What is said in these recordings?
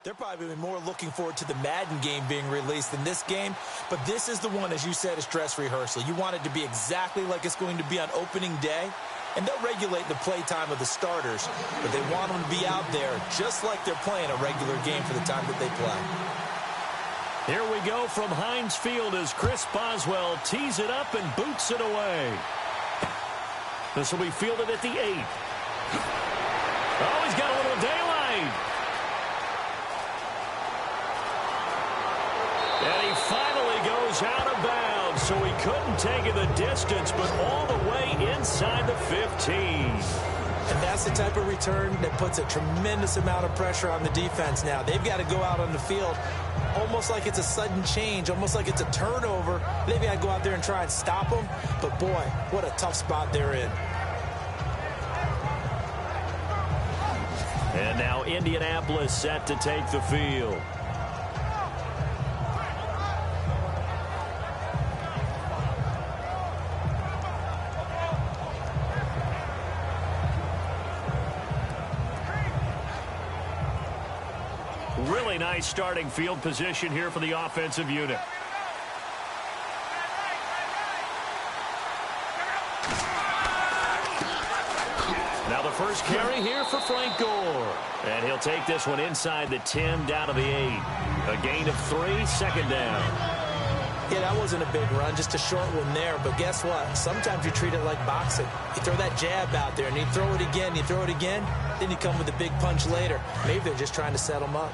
They're probably more looking forward to the Madden game being released than this game. But this is the one, as you said, is dress rehearsal. You want it to be exactly like it's going to be on opening day. And they'll regulate the play time of the starters. But they want them to be out there just like they're playing a regular game for the time that they play. Here we go from Heinz Field as Chris Boswell tees it up and boots it away. This will be fielded at the 8. Oh, he's got a little daylight. And he finally goes out of bounds, so he couldn't take it the distance, but all the way inside the 15. And that's the type of return that puts a tremendous amount of pressure on the defense now. They've got to go out on the field almost like it's a sudden change, almost like it's a turnover. They've got to go out there and try and stop them. But, boy, what a tough spot they're in. And now Indianapolis set to take the field. Really nice starting field position here for the offensive unit. Now the first carry here for Frank Gore. And he'll take this one inside the 10 down to the 8. A gain of 3, 2nd down. Yeah, that wasn't a big run, just a short one there. But guess what? Sometimes you treat it like boxing. You throw that jab out there, and you throw it again, you throw it again, then you come with a big punch later. Maybe they're just trying to set them up.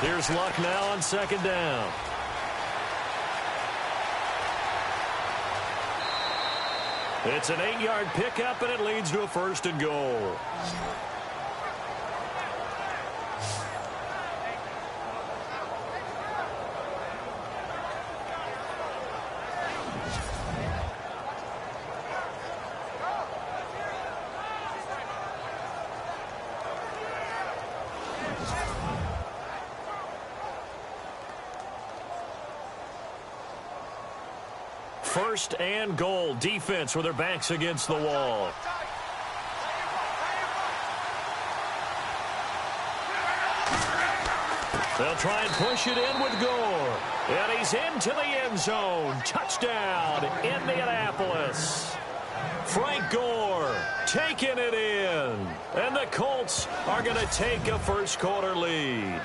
Here's Luck now on 2nd down. It's an 8-yard pickup, and it leads to a 1st and goal. First and goal. Defense with their backs against the wall. They'll try and push it in with Gore. And he's into the end zone. Touchdown, Indianapolis. Frank Gore taking it in. And the Colts are going to take a first-quarter lead.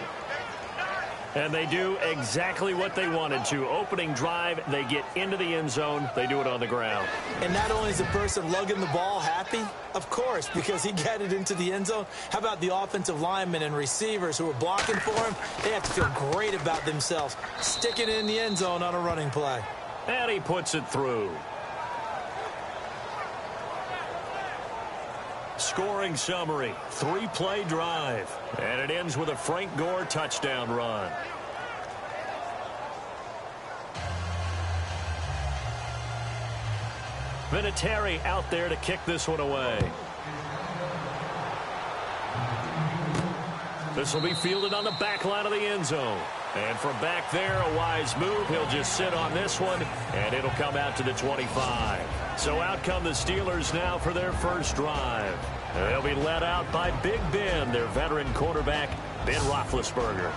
And they do exactly what they wanted to. Opening drive, they get into the end zone. They do it on the ground. And not only is the person lugging the ball happy, of course, because he got it into the end zone. How about the offensive linemen and receivers who are blocking for him? They have to feel great about themselves, sticking it in the end zone on a running play. And he puts it through. Scoring summary, 3-play drive. And it ends with a Frank Gore touchdown run. Vinatieri out there to kick this one away. This will be fielded on the back line of the end zone. And from back there, a wise move. He'll just sit on this one, and it'll come out to the 25. So out come the Steelers now for their first drive. They'll be led out by Big Ben, their veteran quarterback, Ben Roethlisberger.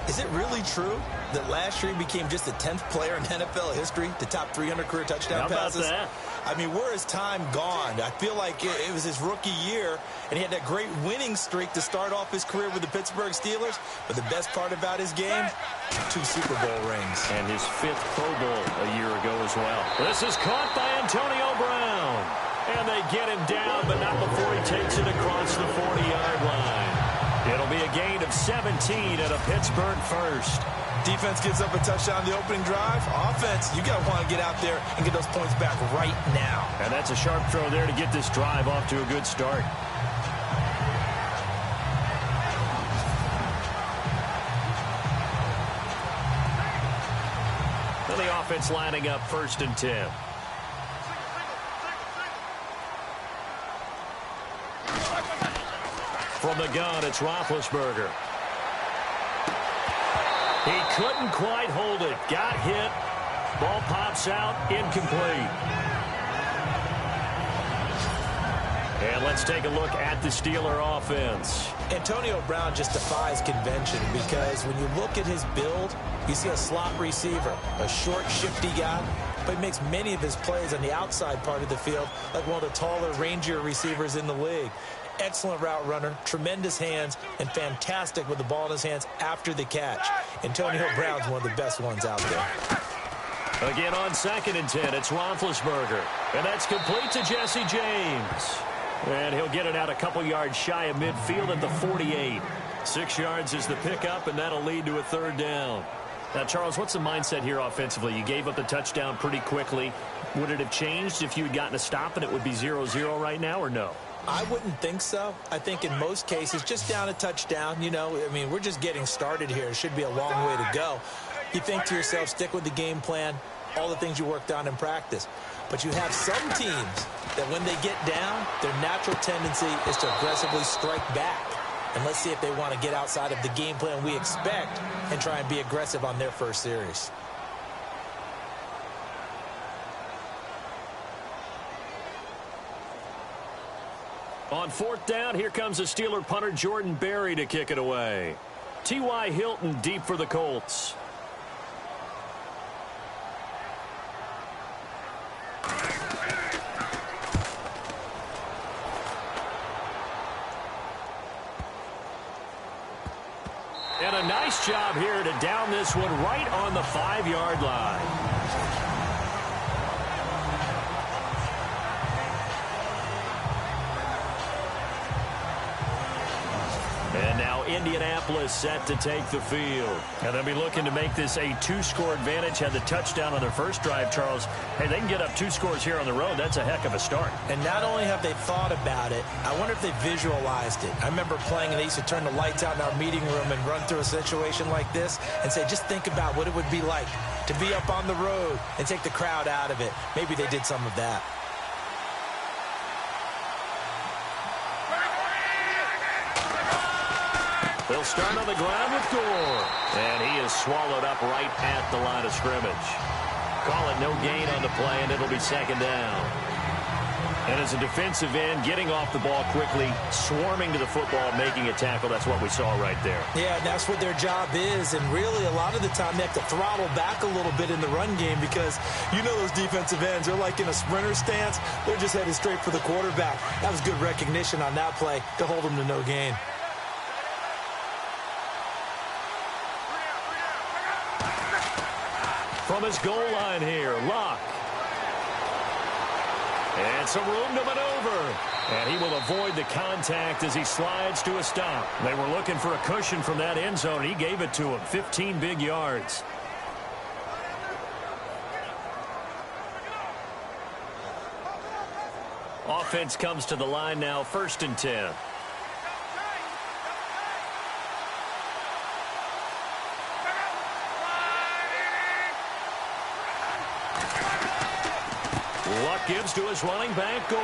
Is it really true that last year he became just the 10th player in NFL history to top 300 career touchdown passes? How about that? I mean, where is time gone? I feel like it was his rookie year, and he had that great winning streak to start off his career with the Pittsburgh Steelers. But the best part about his game, 2 Super Bowl rings. And his 5th Pro Bowl a year ago as well. This is caught by Antonio Brown. And they get him down, but not before he takes it across the 40-yard line. It'll be a gain of 17 and a Pittsburgh first. Defense gives up a touchdown on the opening drive. Offense, you got to want to get out there and get those points back right now. And that's a sharp throw there to get this drive off to a good start. And the offense lining up 1st and 10. From the gun, it's Roethlisberger. He couldn't quite hold it. Got hit. Ball pops out, incomplete. And let's take a look at the Steeler offense. Antonio Brown just defies convention because when you look at his build, you see a slot receiver, a short, shifty guy, but he makes many of his plays on the outside part of the field like one of the taller, rangier receivers in the league. Excellent route runner, tremendous hands, and fantastic with the ball in his hands after the catch. Antonio Brown's one of the best ones out there. Again on 2nd and 10, it's Roethlisberger. And that's complete to Jesse James. And he'll get it out a couple yards shy of midfield at the 48. 6 yards is the pickup, and that'll lead to a 3rd down. Now, Charles, what's the mindset here offensively? You gave up the touchdown pretty quickly. Would it have changed if you had gotten a stop and it would be 0-0 right now, or no? I wouldn't think so. I think in most cases, just down a touchdown, you know, I mean, we're just getting started here. It should be a long way to go. You think to yourself, stick with the game plan, all the things you worked on in practice. But you have some teams that when they get down, their natural tendency is to aggressively strike back. And let's see if they want to get outside of the game plan we expect and try and be aggressive on their first series. On 4th down, here comes the Steeler punter Jordan Berry to kick it away. T.Y. Hilton deep for the Colts. And a nice job here to down this one right on the 5-yard line. And now Indianapolis set to take the field. And they'll be looking to make this a 2-score advantage. Had the touchdown on their first drive, Charles. Hey, they can get up 2 scores here on the road. That's a heck of a start. And not only have they thought about it, I wonder if they visualized it. I remember playing and they used to turn the lights out in our meeting room and run through a situation like this and say, just think about what it would be like to be up on the road and take the crowd out of it. Maybe they did some of that. They'll start on the ground with Gore. And he is swallowed up right at the line of scrimmage. Call it no gain on the play, and it'll be 2nd down. And as a defensive end, getting off the ball quickly, swarming to the football, making a tackle, that's what we saw right there. Yeah, that's what their job is. And really, a lot of the time, they have to throttle back a little bit in the run game because you know those defensive ends, they're like in a sprinter stance. They're just headed straight for the quarterback. That was good recognition on that play to hold them to no gain. From his goal line here, Locke. And some room to maneuver. And he will avoid the contact as he slides to a stop. They were looking for a cushion from that end zone. He gave it to him. 15 big yards. Offense comes to the line now, 1st and 10. Luck gives to his running back, Gore.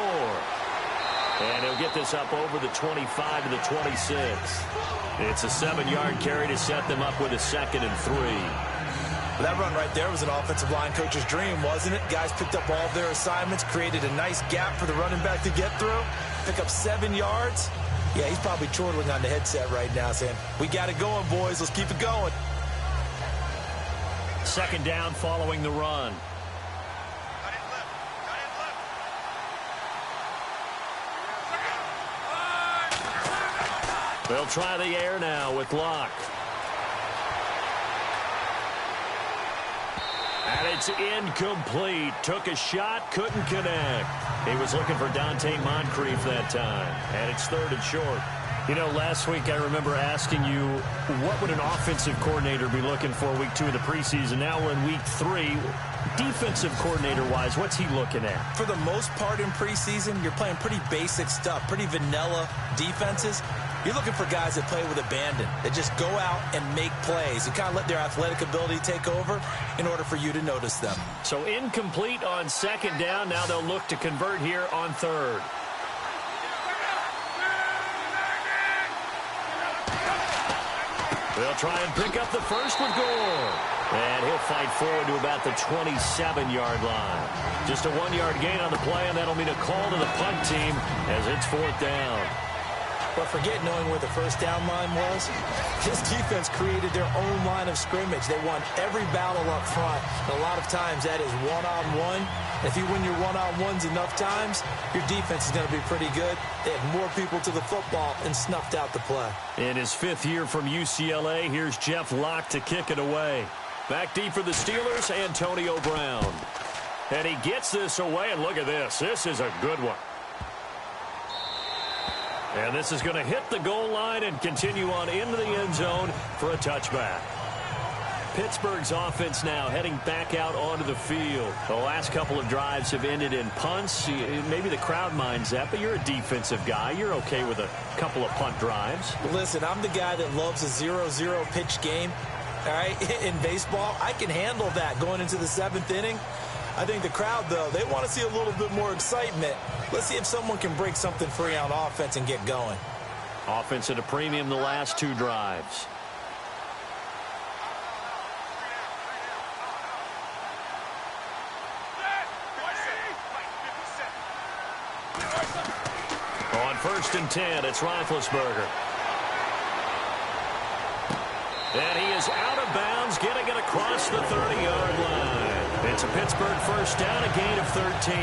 And he'll get this up over the 25 to the 26. It's a 7-yard carry to set them up with a 2nd and 3. That run right there was an offensive line coach's dream, wasn't it? Guys picked up all of their assignments, created a nice gap for the running back to get through, pick up 7 yards. Yeah, he's probably chortling on the headset right now saying, we got it going, boys. Let's keep it going. 2nd down following the run. They'll try the air now with Locke. And it's incomplete. Took a shot, couldn't connect. He was looking for Dante Moncrief that time. And it's 3rd and short. You know, last week I remember asking you, what would an offensive coordinator be looking for week 2 of the preseason? Now we're in week 3. Defensive coordinator-wise, what's he looking at? For the most part in preseason, you're playing pretty basic stuff, pretty vanilla defenses. You're looking for guys that play with abandon, that just go out and make plays. You kind of let their athletic ability take over in order for you to notice them. So incomplete on 2nd down. Now they'll look to convert here on 3rd. They'll try and pick up the first with Gore. And he'll fight forward to about the 27-yard line. Just a 1-yard gain on the play, and that'll mean a call to the punt team as it's 4th down. But forget knowing where the first down line was. This defense created their own line of scrimmage. They won every battle up front. And a lot of times that is one-on-one. If you win your one-on-ones enough times, your defense is going to be pretty good. They had more people to the football and snuffed out the play. In his 5th year from UCLA, here's Jeff Locke to kick it away. Back deep for the Steelers, Antonio Brown. And he gets this away, and look at this. This is a good one. And this is going to hit the goal line and continue on into the end zone for a touchback. Pittsburgh's offense now heading back out onto the field. The last couple of drives have ended in punts. Maybe the crowd minds that, but you're a defensive guy. You're okay with a couple of punt drives. Listen, I'm the guy that loves a 0-0 pitch game. All right, in baseball, I can handle that going into the 7th inning. I think the crowd, though, they want to see a little bit more excitement. Let's see if someone can break something free on offense and get going. Offense at a premium the last 2 drives. On 1st and 10, it's Roethlisberger. And he is out of bounds, getting it across the 30-yard line. It's a Pittsburgh first down, a gain of 13.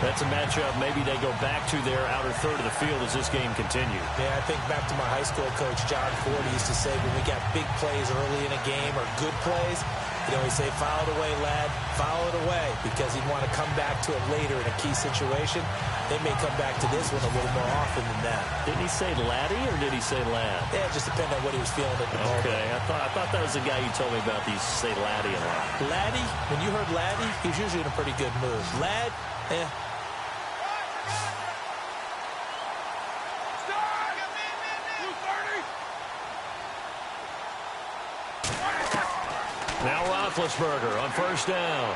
That's a matchup maybe they go back to their outer third of the field as this game continues. Yeah, I think back to my high school coach, John Ford, used to say when we got big plays early in a game or good plays, he'd always say, file it away, lad, file it away, because he'd want to come back to it later in a key situation. They may come back to this one a little more often than that. Didn't he say laddie or did he say lad? Yeah, it just depended on what he was feeling at the moment. Okay, I thought that was the guy you told me about. He used to say laddie a lot. Laddie, when you heard laddie, he was usually in a pretty good mood. Lad, Now Roethlisberger on first down.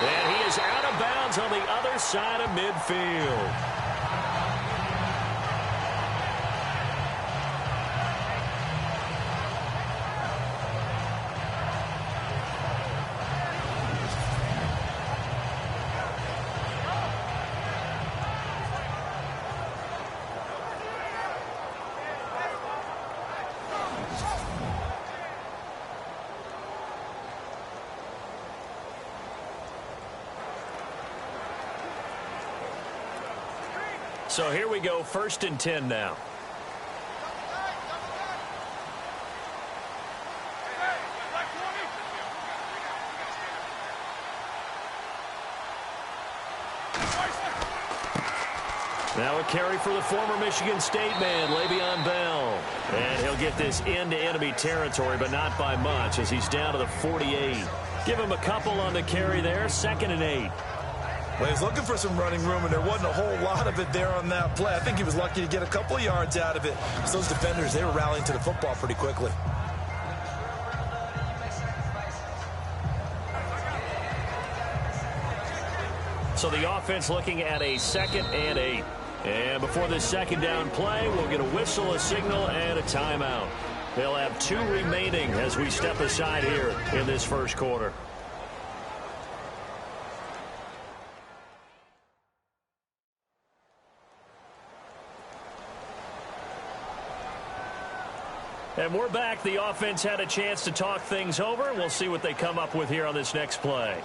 And he is out of bounds on the other side of midfield. So here we go, 1st and 10 now. Now a carry for the former Michigan State man, Le'Veon Bell. And he'll get this into enemy territory, but not by much as he's down to the 48. Give him a couple on the carry there, 2nd and 8. Well, he was looking for some running room, and there wasn't a whole lot of it there on that play. I think he was lucky to get a couple of yards out of it. So those defenders, they were rallying to the football pretty quickly. So the offense looking at a 2nd and 8. And before this 2nd down play, we'll get a whistle, a signal, and a timeout. They'll have 2 remaining as we step aside here in this first quarter. And we're back. The offense had a chance to talk things over. We'll see what they come up with here on this next play.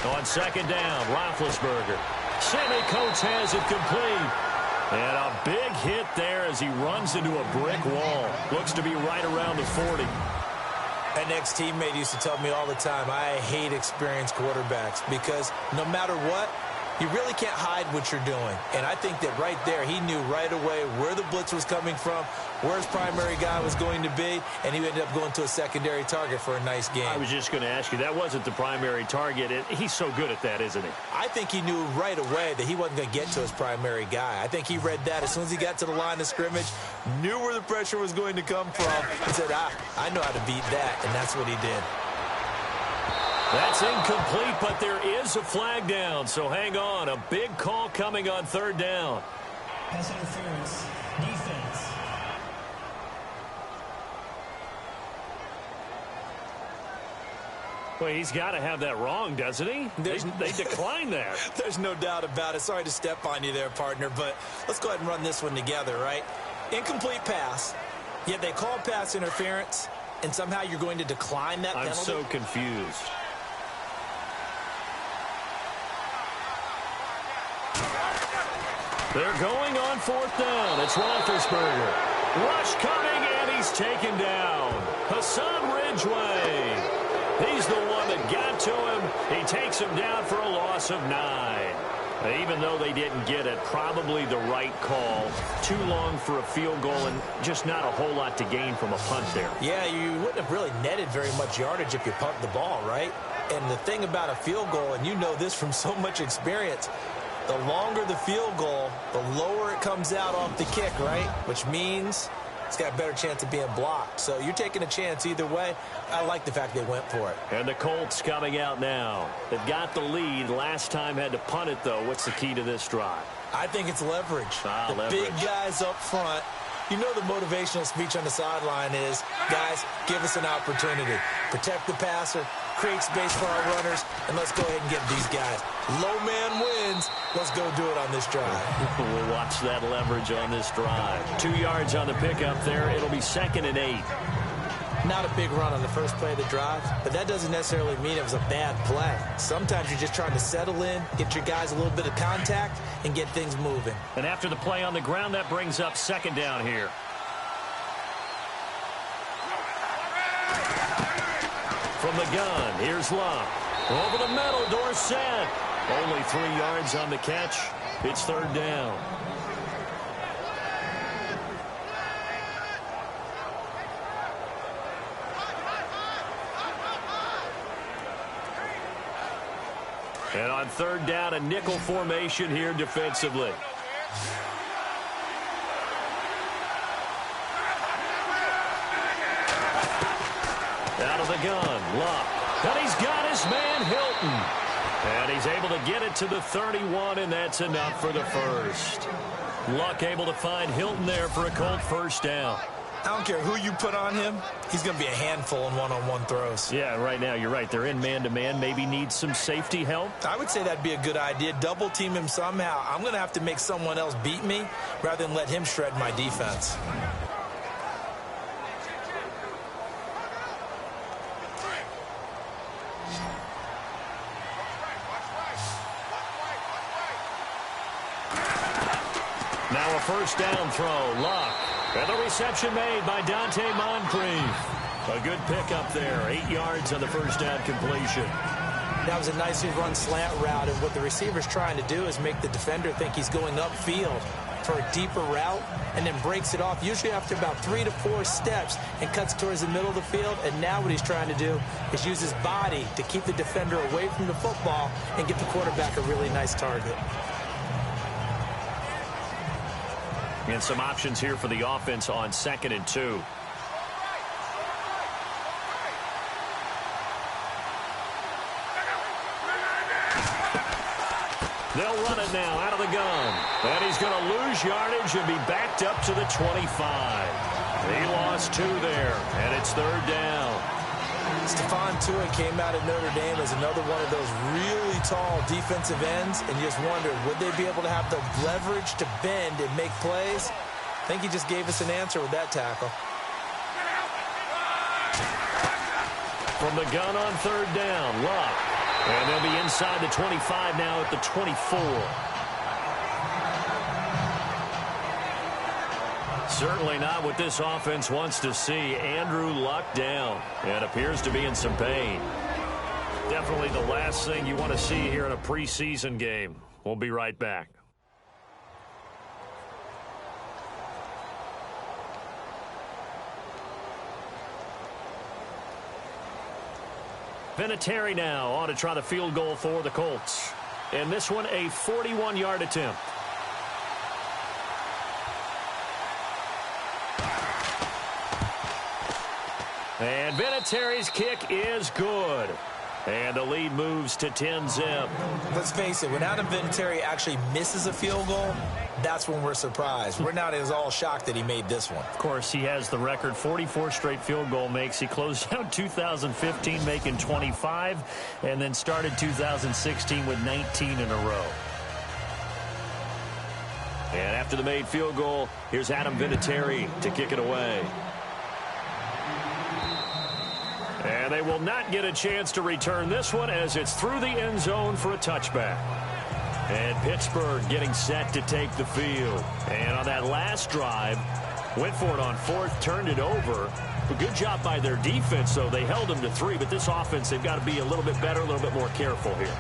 On 2nd down, Roethlisberger. Sammy Coates has it complete. And a big hit there as he runs into a brick wall. Looks to be right around the 40. An ex-teammate used to tell me all the time, I hate experienced quarterbacks because no matter what, You really can't hide what you're doing. And I think that right there, he knew right away where the blitz was coming from, where his primary guy was going to be, and he ended up going to a secondary target for a nice game. I was just going to ask you, that wasn't the primary target. He's so good at that, isn't he? I think he knew right away that he wasn't going to get to his primary guy. I think he read that as soon as he got to the line of scrimmage, knew where the pressure was going to come from, and said, I know how to beat that, and that's what he did. That's incomplete, but there is a flag down, so hang on. A big call coming on third down. Pass interference, defense. Well, he's got to have that wrong, doesn't he? They declined that. There's no doubt about it. Sorry to step on you there, partner, but let's go ahead and run this one together, right? Incomplete pass, yet they call pass interference, and somehow you're going to decline that penalty? I'm so confused. They're going on fourth down. It's Roethlisberger. Rush coming, and he's taken down. Hassan Ridgeway. He's the one that got to him. He takes him down for a loss of 9. Even though they didn't get it, probably the right call. Too long for a field goal and just not a whole lot to gain from a punt there. Yeah, you wouldn't have really netted very much yardage if you pumped the ball, right? And the thing about a field goal, and you know this from so much experience, the longer the field goal, the lower it comes out off the kick, right? Which means it's got a better chance of being blocked. So you're taking a chance either way. I like the fact they went for it. And the Colts coming out now. They've got the lead. Last time had to punt it, though. What's the key to this drive? I think it's leverage. Leverage. Big guys up front. You know the motivational speech on the sideline is, guys, give us an opportunity. Protect the passer, create space for our runners, and let's go ahead and get these guys. Low man wins. Let's go do it on this drive. We'll watch that leverage on this drive. 2 yards on the pickup there. It'll be 2nd and 8. Not a big run on the first play of the drive, but that doesn't necessarily mean it was a bad play. Sometimes you're just trying to settle in, get your guys a little bit of contact, and get things moving. And after the play on the ground, that brings up 2nd down here. From the gun, here's Luck. Over the middle, Dorsett. Only 3 yards on the catch. It's 3rd down. And on 3rd down, a nickel formation here defensively. Out of the gun, Luck. And he's got his man, Hilton. And he's able to get it to the 31, and that's enough for the first. Luck able to find Hilton there for a Colt first down. I don't care who you put on him. He's going to be a handful in one-on-one throws. Yeah, right now, you're right. They're in man-to-man. Maybe need some safety help. I would say that'd be a good idea. Double team him somehow. I'm going to have to make someone else beat me rather than let him shred my defense. Now a first down throw. Luck. And the reception made by Dante Moncrief. A good pickup there. 8 yards on the first down completion. That was a nicely run slant route, and what the receiver's trying to do is make the defender think he's going upfield for a deeper route and then breaks it off, usually after about 3 to 4 steps, and cuts towards the middle of the field. And now what he's trying to do is use his body to keep the defender away from the football and get the quarterback a really nice target. And some options here for the offense on 2nd and 2. They'll run it now out of the gun. And he's going to lose yardage and be backed up to the 25. He lost 2 there, and it's 3rd down. Stephon Tuitt came out of Notre Dame as another one of those really tall defensive ends, and you just wondered, would they be able to have the leverage to bend and make plays? I think he just gave us an answer with that tackle. From the gun on 3rd down, Luck. And they'll be inside the 25 now at the 24. Certainly not what this offense wants to see. Andrew Luck down and appears to be in some pain. Definitely the last thing you want to see here in a preseason game. We'll be right back. Vinatieri now on to try the field goal for the Colts. And this one a 41-yard attempt. And Vinatieri's kick is good. And the lead moves to 10-zip. Let's face it, when Adam Vinatieri actually misses a field goal, that's when we're surprised. We're not as all shocked that he made this one. Of course, he has the record 44 straight field goal makes. He closed out 2015 making 25 and then started 2016 with 19 in a row. And after the made field goal, here's Adam Vinatieri to kick it away. And they will not get a chance to return this one as it's through the end zone for a touchback. And Pittsburgh getting set to take the field. And on that last drive, went for it on fourth, turned it over. But good job by their defense, though. They held them to 3, but this offense, they've got to be a little bit better, a little bit more careful here.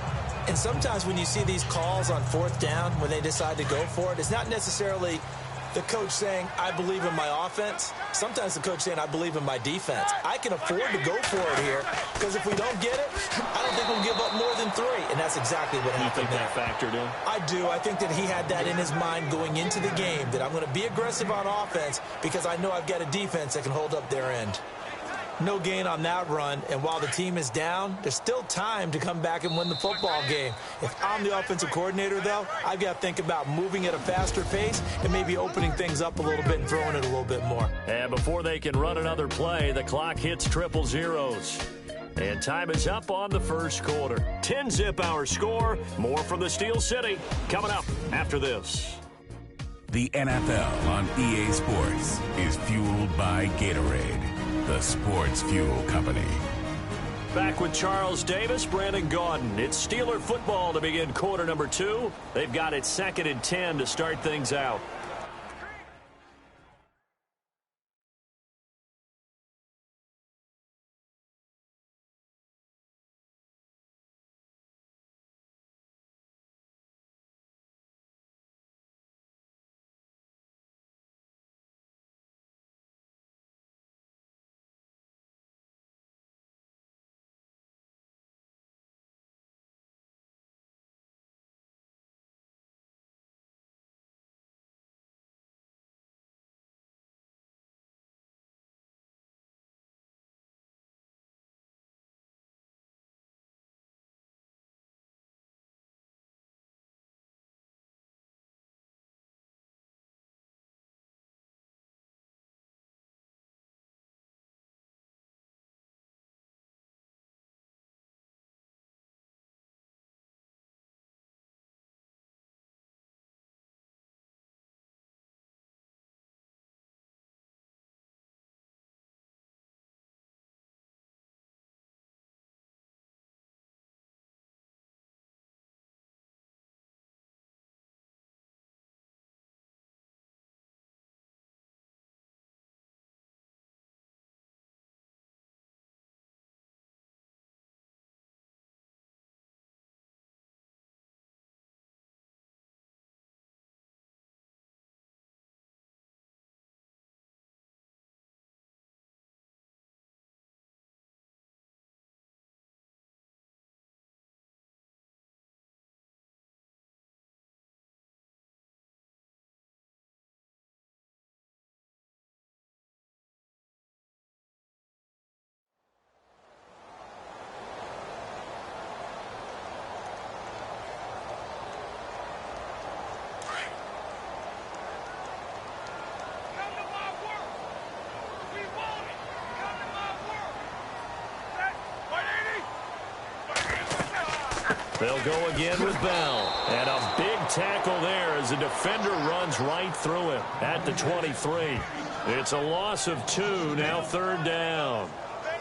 And sometimes when you see these calls on fourth down, when they decide to go for it, it's not necessarily the coach saying, I believe in my offense. Sometimes the coach saying, I believe in my defense. I can afford to go for it here because if we don't get it, I don't think we'll give up more than 3. And that's exactly what happened. You think that factored in? I do. I think that he had that in his mind going into the game, that I'm going to be aggressive on offense because I know I've got a defense that can hold up their end. No gain on that run, and while the team is down, there's still time to come back and win the football game. If I'm the offensive coordinator, though, I've got to think about moving at a faster pace and maybe opening things up a little bit and throwing it a little bit more. And before they can run another play, the clock hits triple zeros. And time is up on the first quarter. 10-zip our score. More from the Steel City coming up after this. The NFL on EA Sports is fueled by Gatorade, the sports fuel company. Back with Charles Davis, Brandon Gaudin. It's Steeler football to begin quarter number 2. They've got it 2nd and 10 to start things out. They'll go again with Bell. And a big tackle there as the defender runs right through him at the 23. It's a loss of 2, now 3rd down.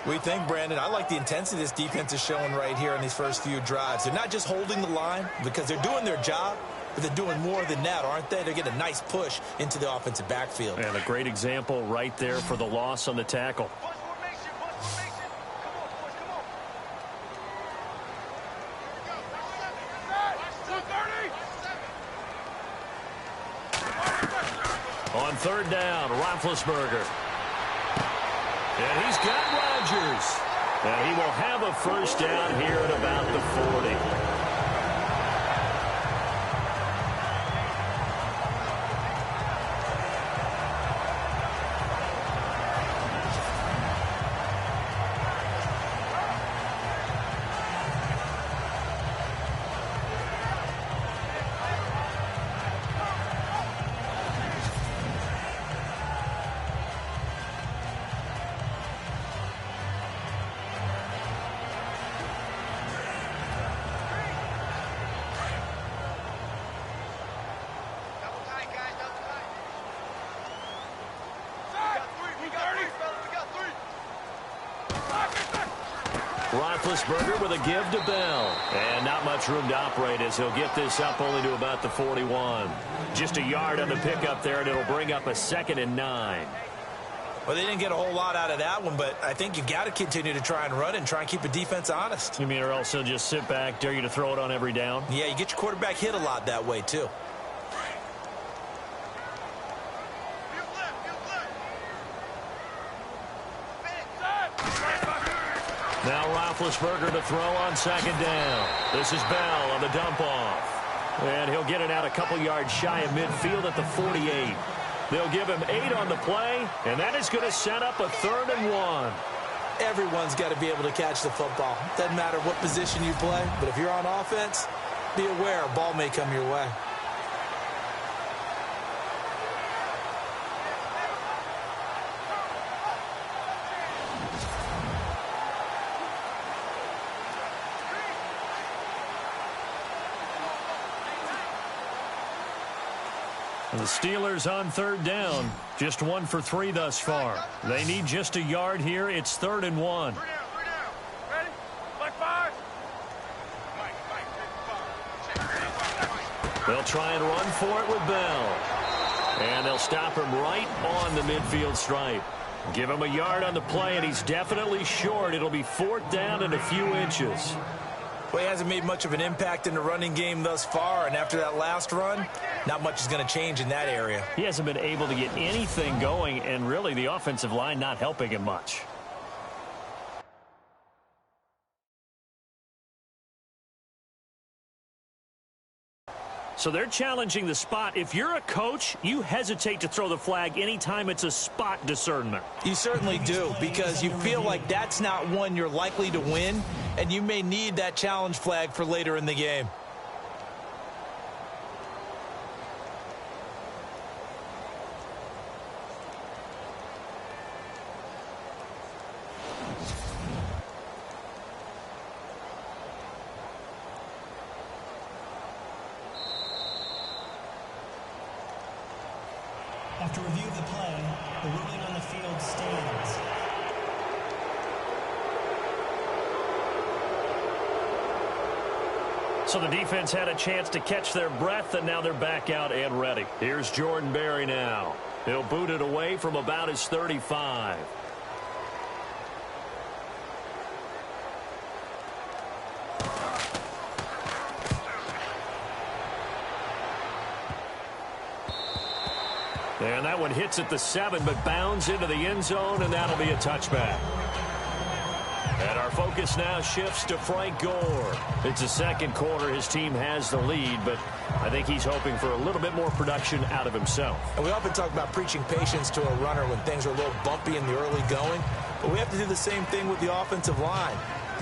We think, Brandon, I like the intensity this defense is showing right here in these first few drives. They're not just holding the line because they're doing their job, but they're doing more than that, aren't they? They're getting a nice push into the offensive backfield. And a great example right there for the loss on the tackle. On third down, Roethlisberger. And he's got Rodgers. And he will have a first down here at about the 40. Roethlisberger with a give to Bell. And not much room to operate as he'll get this up only to about the 41. Just a yard on the pickup there, and it'll bring up a 2nd and 9. Well, they didn't get a whole lot out of that one, but I think you've got to continue to try and run and try and keep the defense honest. You mean or else they'll just sit back, dare you to throw it on every down? Yeah, you get your quarterback hit a lot that way, too. Now Roethlisberger to throw on 2nd down. This is Bell on the dump off. And he'll get it out a couple yards shy of midfield at the 48. They'll give him 8 on the play, and that is going to set up a 3rd and 1. Everyone's got to be able to catch the football. Doesn't matter what position you play, but if you're on offense, be aware a ball may come your way. The Steelers on 3rd down. Just 1 for 3 thus far. They need just a yard here. It's 3rd and 1. They'll try and run for it with Bell. And they'll stop him right on the midfield stripe. Give him a yard on the play, and he's definitely short. It'll be 4th down and a few inches. Well, he hasn't made much of an impact in the running game thus far, and after that last run, not much is going to change in that area. He hasn't been able to get anything going, and really the offensive line not helping him much. So they're challenging the spot. If you're a coach, you hesitate to throw the flag anytime it's a spot discernment. You certainly do, because you feel like that's not one you're likely to win, and you may need that challenge flag for later in the game. After review of the play, the ruling on the field stands. So the defense had a chance to catch their breath, and now they're back out and ready. Here's Jordan Berry now. He'll boot it away from about his 35. And that one hits at the 7, but bounds into the end zone, and that'll be a touchback. And our focus now shifts to Frank Gore. It's the second quarter. His team has the lead, but I think he's hoping for a little bit more production out of himself. And we often talk about preaching patience to a runner when things are a little bumpy in the early going, but we have to do the same thing with the offensive line.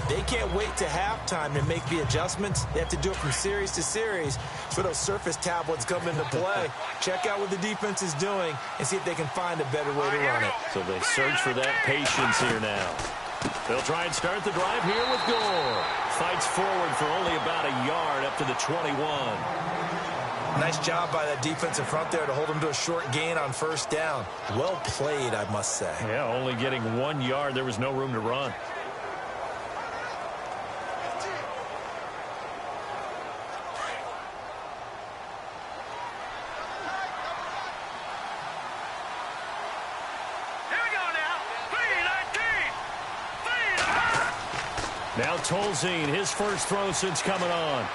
They can't wait to halftime to make the adjustments. They have to do it from series to series for those surface tablets come into play. Check out what the defense is doing and see if they can find a better way to run it. So they search for that patience here now. They'll try and start the drive here with Gore. Fights forward for only about a yard up to the 21. Nice job by that defensive front there to hold him to a short gain on first down. Well played, I must say. Yeah, only getting 1 yard. There was no room to run. Now Tolzien, his first throw since coming on.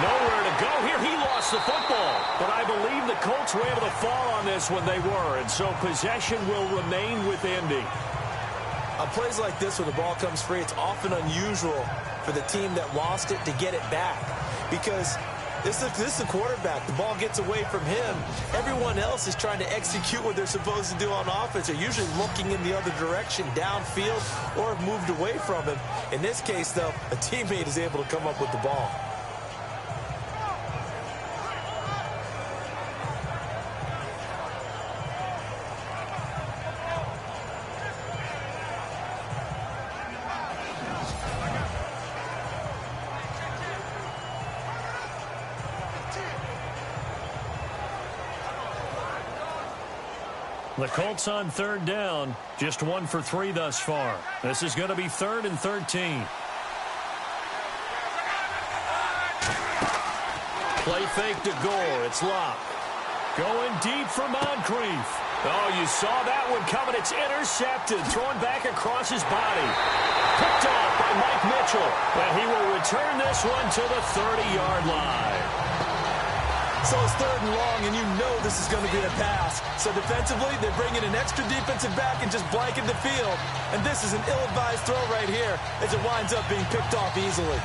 Nowhere to go here. He lost the football. But I believe the Colts were able to fall on this when they were. And so possession will remain with Indy. On plays like this, when the ball comes free, it's often unusual for the team that lost it to get it back. Because this is the quarterback. The ball gets away from him. Everyone else is trying to execute what they're supposed to do on offense. They're usually looking in the other direction, downfield, or have moved away from him. In this case, though, a teammate is able to come up with the ball. The Colts on third down, just 1 for 3 thus far. This is going to be 3rd and 13. Play fake to Gore. It's Locke. Going deep for Moncrief. Oh, you saw that one coming. It's intercepted. Thrown back across his body. Picked off by Mike Mitchell. And he will return this one to the 30-yard line. So it's 3rd and long, and you know this is going to be a pass. So defensively, they bring in an extra defensive back and just blanket the field. And this is an ill-advised throw right here as it winds up being picked off easily.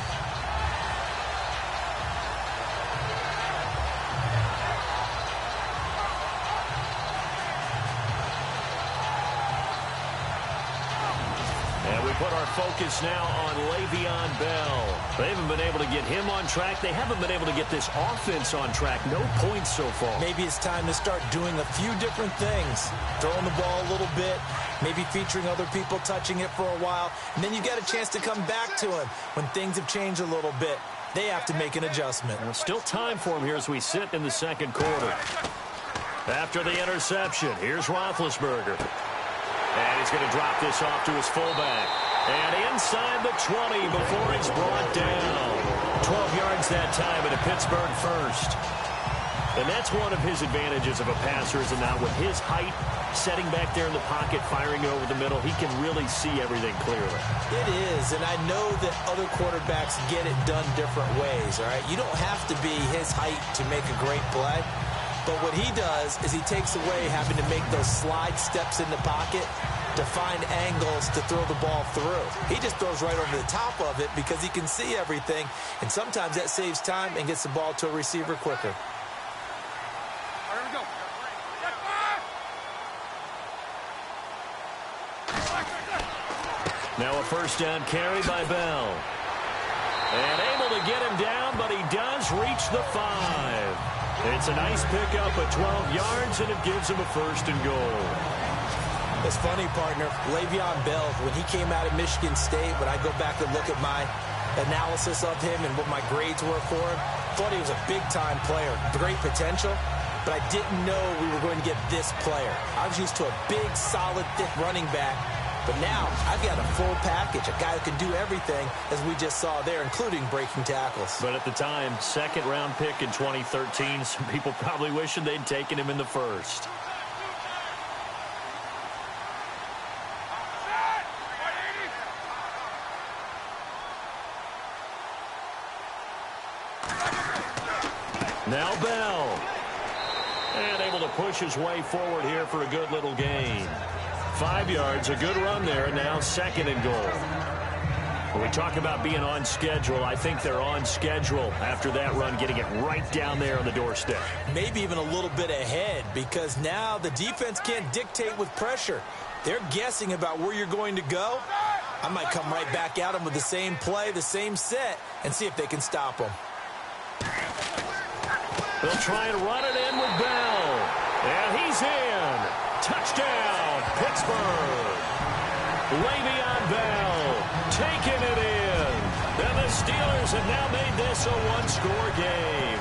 Put our focus now on Le'Veon Bell. They haven't been able to get him on track. They haven't been able to get this offense on track. No points so far. Maybe it's time to start doing a few different things. Throwing the ball a little bit, maybe featuring other people touching it for a while, and then you get a chance to come back to him when things have changed a little bit. They have to make an adjustment. Well, still time for him here as we sit in the second quarter. After the interception, here's Roethlisberger. And he's going to drop this off to his fullback. And inside the 20 before it's brought down. 12 yards that time at a Pittsburgh first. And that's one of his advantages of a passer, is that with his height, setting back there in the pocket, firing over the middle, he can really see everything clearly. It is, and I know that other quarterbacks get it done different ways, all right? You don't have to be his height to make a great play. But what he does is he takes away having to make those slide steps in the pocket to find angles to throw the ball through. He just throws right over the top of it because he can see everything, and sometimes that saves time and gets the ball to a receiver quicker. Now a first down carry by Bell. And able to get him down, but he does reach the 5. It's a nice pickup at 12 yards, and it gives him a 1st and goal. It's funny, partner. Le'Veon Bell, when he came out of Michigan State, when I go back and look at my analysis of him and what my grades were for him, thought he was a big-time player, great potential, but I didn't know we were going to get this player. I was used to a big, solid, thick running back, but now I've got a full package, a guy who can do everything, as we just saw there, including breaking tackles. But at the time, second-round pick in 2013, some people probably wishing they'd taken him in the first. Now Bell. And able to push his way forward here for a good little gain. 5 yards, a good run there, and now 2nd and goal. When we talk about being on schedule, I think they're on schedule after that run, getting it right down there on the doorstep. Maybe even a little bit ahead, because now the defense can't dictate with pressure. They're guessing about where you're going to go. I might come right back at them with the same play, the same set, and see if they can stop them. They'll try and run it in with Bell. And he's in. Touchdown, Pittsburgh. Le'Veon Bell taking it in. And the Steelers have now made this a one-score game.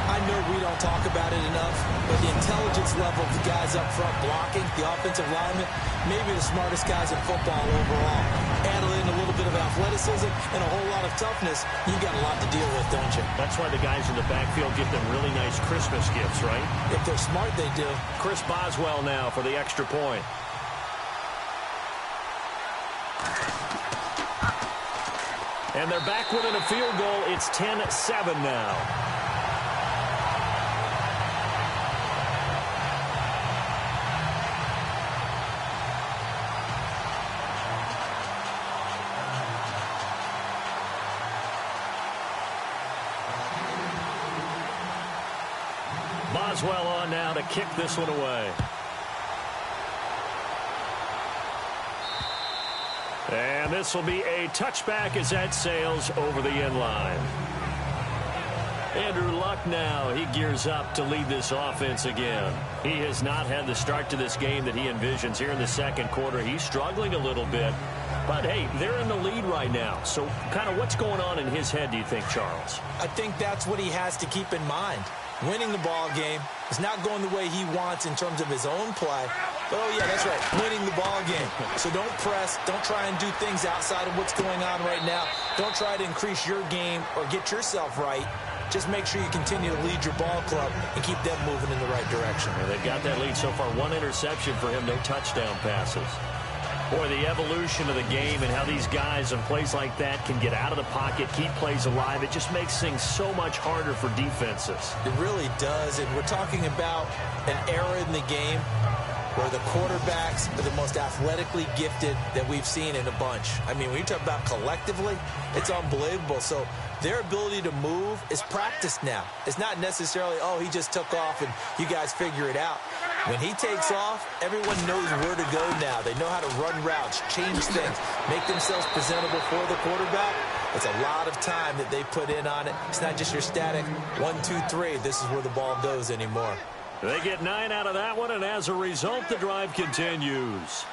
I know we don't talk about it enough, but the intelligence level of the guys up front blocking, the offensive linemen, maybe the smartest guys in football overall. Add in a little bit of athleticism and a whole lot of toughness, you got a lot to deal with, don't you? That's why the guys in the backfield give them really nice Christmas gifts, right? If they're smart, they do. Chris Boswell now for the extra point. And they're back within a field goal. It's 10-7 now. Boswell on now to kick this one away. And this will be a touchback as that sails over the end line. Andrew Luck now, he gears up to lead this offense again. He has not had the start to this game that he envisions here in the second quarter. He's struggling a little bit. But, hey, they're in the lead right now. So kind of what's going on in his head, do you think, Charles? I think that's what he has to keep in mind. Winning the ball game is not going the way he wants in terms of his own play. But, oh, yeah, that's right, winning the ball game. So don't press. Don't try and do things outside of what's going on right now. Don't try to increase your game or get yourself right. Just make sure you continue to lead your ball club and keep them moving in the right direction. Yeah, they've got that lead so far. One interception for him, no touchdown passes. Boy, the evolution of the game and how these guys in plays like that can get out of the pocket, keep plays alive, it just makes things so much harder for defenses. It really does, and we're talking about an era in the game where the quarterbacks are the most athletically gifted that we've seen in a bunch. I mean, when you talk about collectively, it's unbelievable. So their ability to move is practiced now. It's not necessarily, oh, he just took off and you guys figure it out. When he takes off, everyone knows where to go now. They know how to run routes, change things, make themselves presentable for the quarterback. It's a lot of time that they put in on it. It's not just your static 1, 2, 3. This is where the ball goes anymore. They get 9 out of that one, and as a result, the drive continues.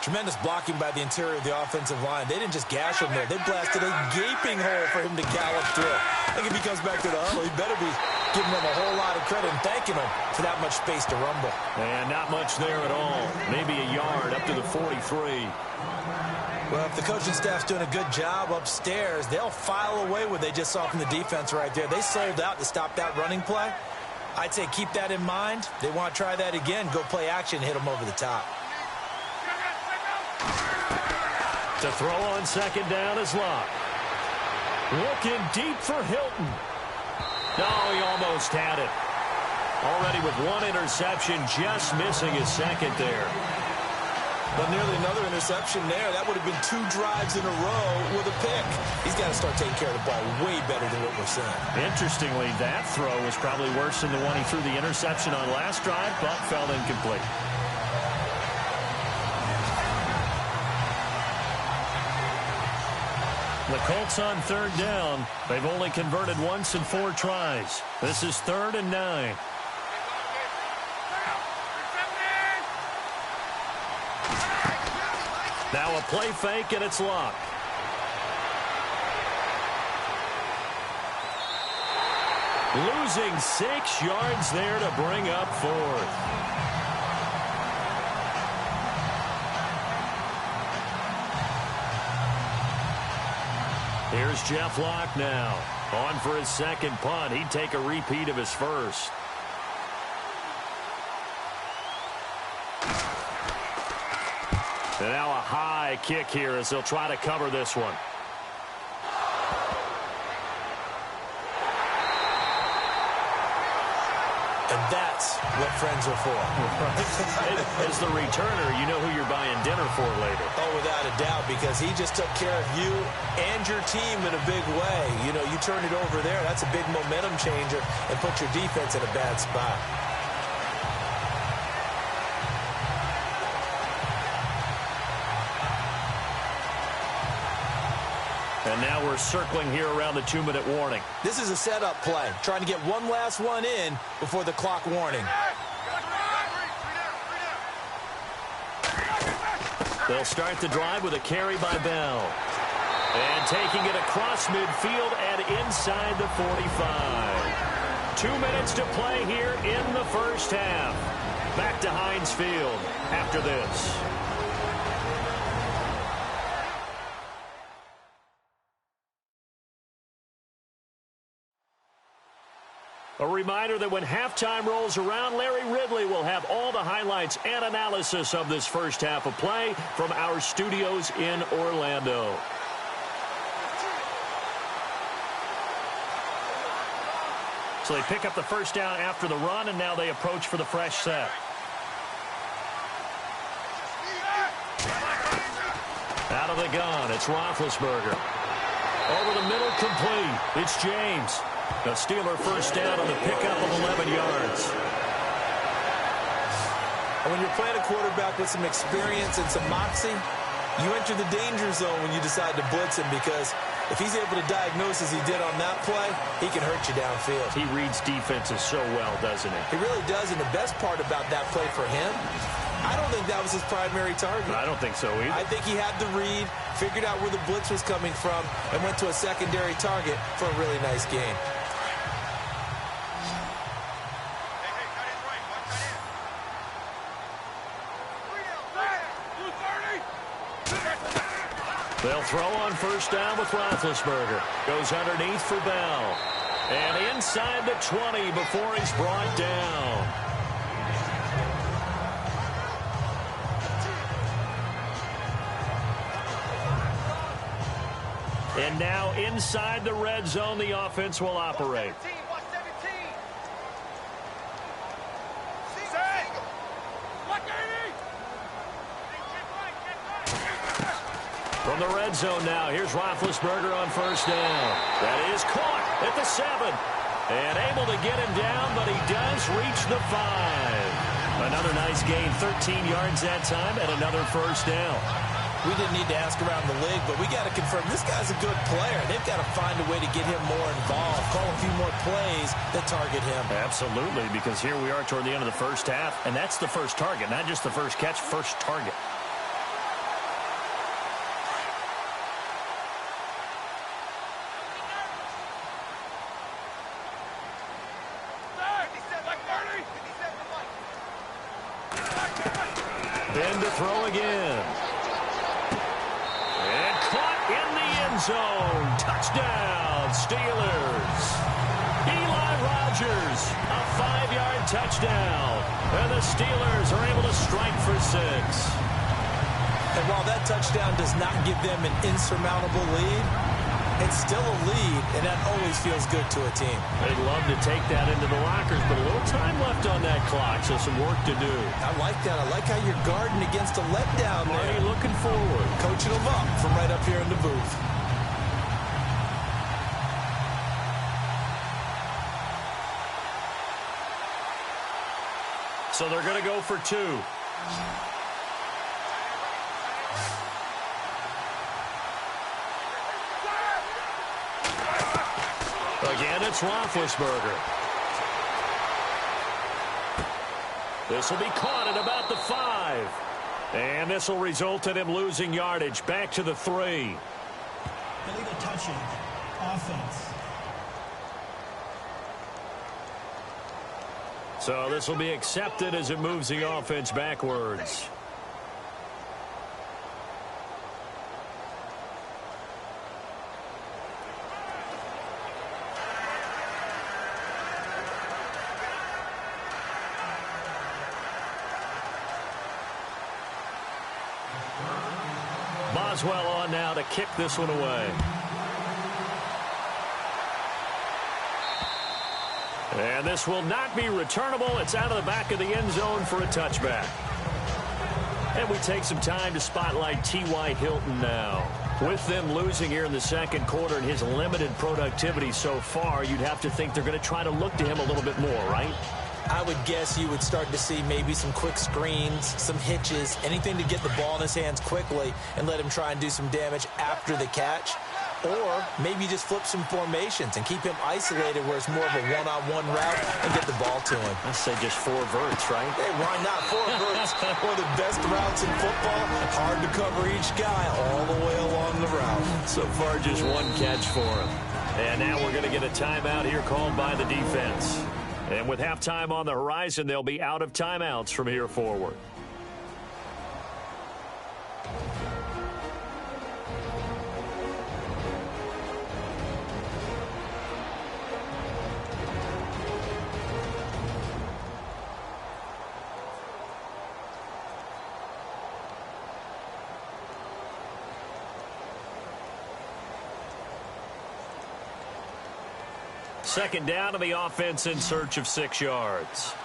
Tremendous blocking by the interior of the offensive line. They didn't just gash him there. They blasted a gaping hole for him to gallop through. I think if he comes back to the huddle, he better be giving them a whole lot of credit and thanking them for that much space to rumble. And not much there at all. Maybe a yard up to the 43. Well, if the coaching staff's doing a good job upstairs, they'll file away what they just saw from the defense right there. They sold out to stop that running play. I'd say keep that in mind. They want to try that again. Go play action, hit them over the top. To throw on second down is Luck. Looking deep for Hilton. No, he almost had it. Already with one interception, just missing his second there. But nearly another interception there. That would have been 2 drives in a row with a pick. He's got to start taking care of the ball way better than what we're seeing. Interestingly, that throw was probably worse than the one he threw the interception on last drive, but fell incomplete. The Colts on third down. They've only converted once in 4 tries. This is 3rd and 9. Now a play fake, and it's Luck. Losing 6 yards there to bring up 4th. Here's Jeff Locke now. On for his second punt. He'd take a repeat of his first. And now a high kick here as they'll try to cover this one. And that's what friends are for. As the returner, you know who you're buying dinner for later. Oh, without a doubt, because he just took care of you and your team in a big way. You know, you turn it over there, that's a big momentum changer and put your defense in a bad spot. And now we're circling here around the 2-minute warning. This is a setup play, trying to get one last one in before the clock warning. They'll start the drive with a carry by Bell. And taking it across midfield and inside the 45. 2 minutes to play here in the first half. Back to Heinz Field after this. A reminder that when halftime rolls around, Larry Ridley will have all the highlights and analysis of this first half of play from our studios in Orlando. So they pick up the first down after the run, and now they approach for the fresh set. Out of the gun, it's Roethlisberger. Over the middle, complete. It's James. The Steeler first down on the pickup of 11 yards. And when you're playing a quarterback with some experience and some moxie, you enter the danger zone when you decide to blitz him, because if he's able to diagnose as he did on that play, he can hurt you downfield. He reads defenses so well, doesn't he? He really does, and the best part about that play for him, I don't think that was his primary target. I don't think so either. I think he had the read, figured out where the blitz was coming from, and went to a secondary target for a really nice gain. They'll throw on first down with Roethlisberger. Goes underneath for Bell. And inside the 20 before he's brought down. And now inside the red zone, the offense will operate. From the red zone now, here's Roethlisberger on first down. That is caught at the 7. And able to get him down, but he does reach the 5. Another nice gain, 13 yards that time, and another first down. We didn't need to ask around the league, but we got to confirm this guy's a good player. They've got to find a way to get him more involved, call a few more plays that target him. Absolutely, because here we are toward the end of the first half, and that's the first target, not just the first catch, first target. Then to throw again. And caught in the end zone. Touchdown, Steelers. Eli Rogers, a 5-yard touchdown. And the Steelers are able to strike for 6. And while that touchdown does not give them an insurmountable lead, it's still a lead, and that always feels good to a team. They'd love to take that into the lockers, but a little time left on that clock, so some work to do. I like that. I like how you're guarding against a letdown there. Marty looking forward. Coaching them up from right up here in the booth. So they're going to go for 2. Again, it's Roethlisberger. This will be caught at about the 5. And this will result in him losing yardage back to the 3. Illegal touching. Offense. So this will be accepted as it moves the offense backwards. Boswell on now to kick this one away. And this will not be returnable. It's out of the back of the end zone for a touchback. And we take some time to spotlight T.Y. Hilton now. With them losing here in the second quarter and his limited productivity so far, you'd have to think they're going to try to look to him a little bit more, right? I would guess you would start to see maybe some quick screens, some hitches, anything to get the ball in his hands quickly and let him try and do some damage after the catch. Or maybe just flip some formations and keep him isolated where it's more of a one-on-one route and get the ball to him. I say just 4 verts, right? Hey, why not? 4 verts, one of the best routes in football. Hard to cover each guy all the way along the route. So far, just 1 catch for him. And now we're going to get a timeout here called by the defense. And with halftime on the horizon, they'll be out of timeouts from here forward. second down, and the offense in search of 6 yards.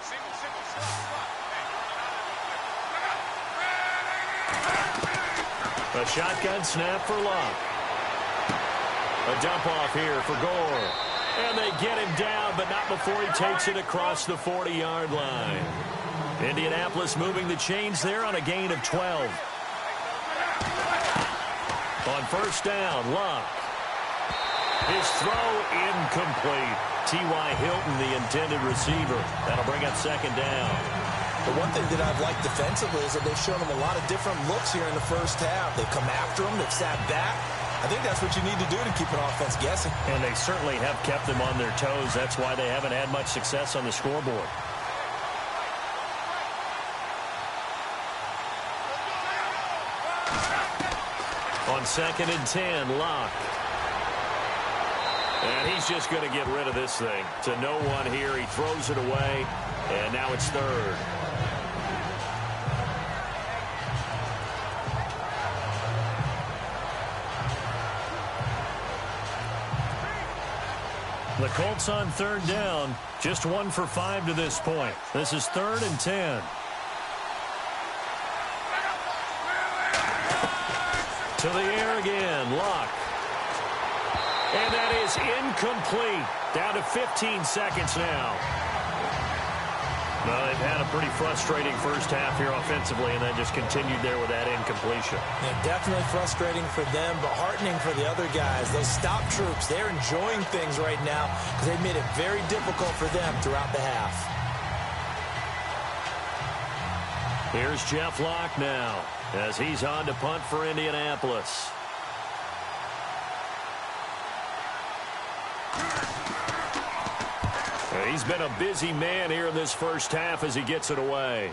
A shotgun snap for Luck. A dump off here for Gore. And they get him down, but not before he takes it across the 40-yard line. Indianapolis moving the chains there on a gain of 12. On first down, Luck. His throw incomplete. T.Y. Hilton, the intended receiver. That'll bring up second down. The one thing that I've liked defensively is that they've shown them a lot of different looks here in the first half. They've come after them. They've sat back. I think that's what you need to do to keep an offense guessing. And they certainly have kept them on their toes. That's why they haven't had much success on the scoreboard. On 2nd and 10, Luck. And he's just going to get rid of this thing. To no one here. He throws it away. And now it's 3rd. The Colts on 3rd down. Just 1 for 5 to this point. This is 3rd and 10. To the air again, Luck. And that is incomplete. Down to 15 seconds now. Well, they've had a pretty frustrating first half here offensively, and then just continued there with that incompletion. Yeah, definitely frustrating for them, but heartening for the other guys. Those stop troops, they're enjoying things right now because they've made it very difficult for them throughout the half. Here's Jeff Locke now as he's on to punt for Indianapolis. He's been a busy man here in this first half as he gets it away.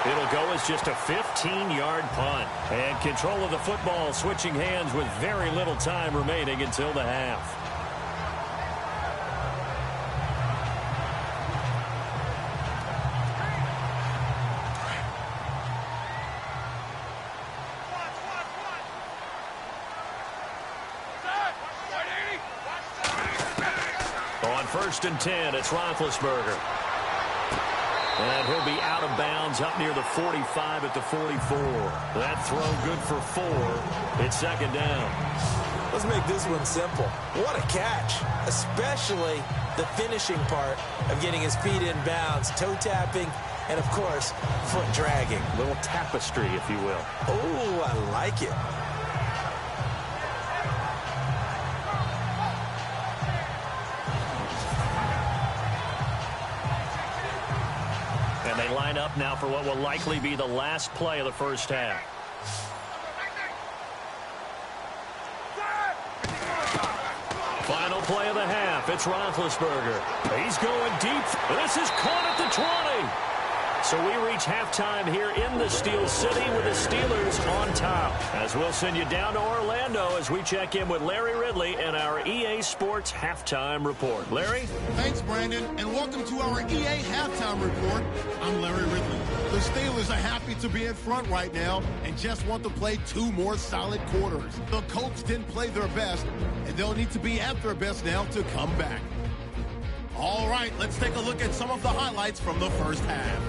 It'll go as just a 15-yard punt. And control of the football switching hands with very little time remaining until the half. First and 10, it's Roethlisberger. And he'll be out of bounds up near the 45 at the 44. That throw good for 4. It's second down. Let's make this one simple. What a catch, especially the finishing part of getting his feet in bounds, toe tapping, and, of course, foot dragging. A little tapestry, if you will. Oh, I like it. And they line up now for what will likely be the last play of the first half. Final play of the half. It's Roethlisberger. He's going deep. This is caught at the 20. So we reach halftime here in the Steel City with the Steelers on top. As we'll send you down to Orlando as we check in with Larry Ridley and our EA Sports Halftime Report. Larry? Thanks, Brandon, and welcome to our EA Halftime Report. I'm Larry Ridley. The Steelers are happy to be in front right now and just want to play 2 more solid quarters. The Colts didn't play their best, and they'll need to be at their best now to come back. All right, let's take a look at some of the highlights from the first half.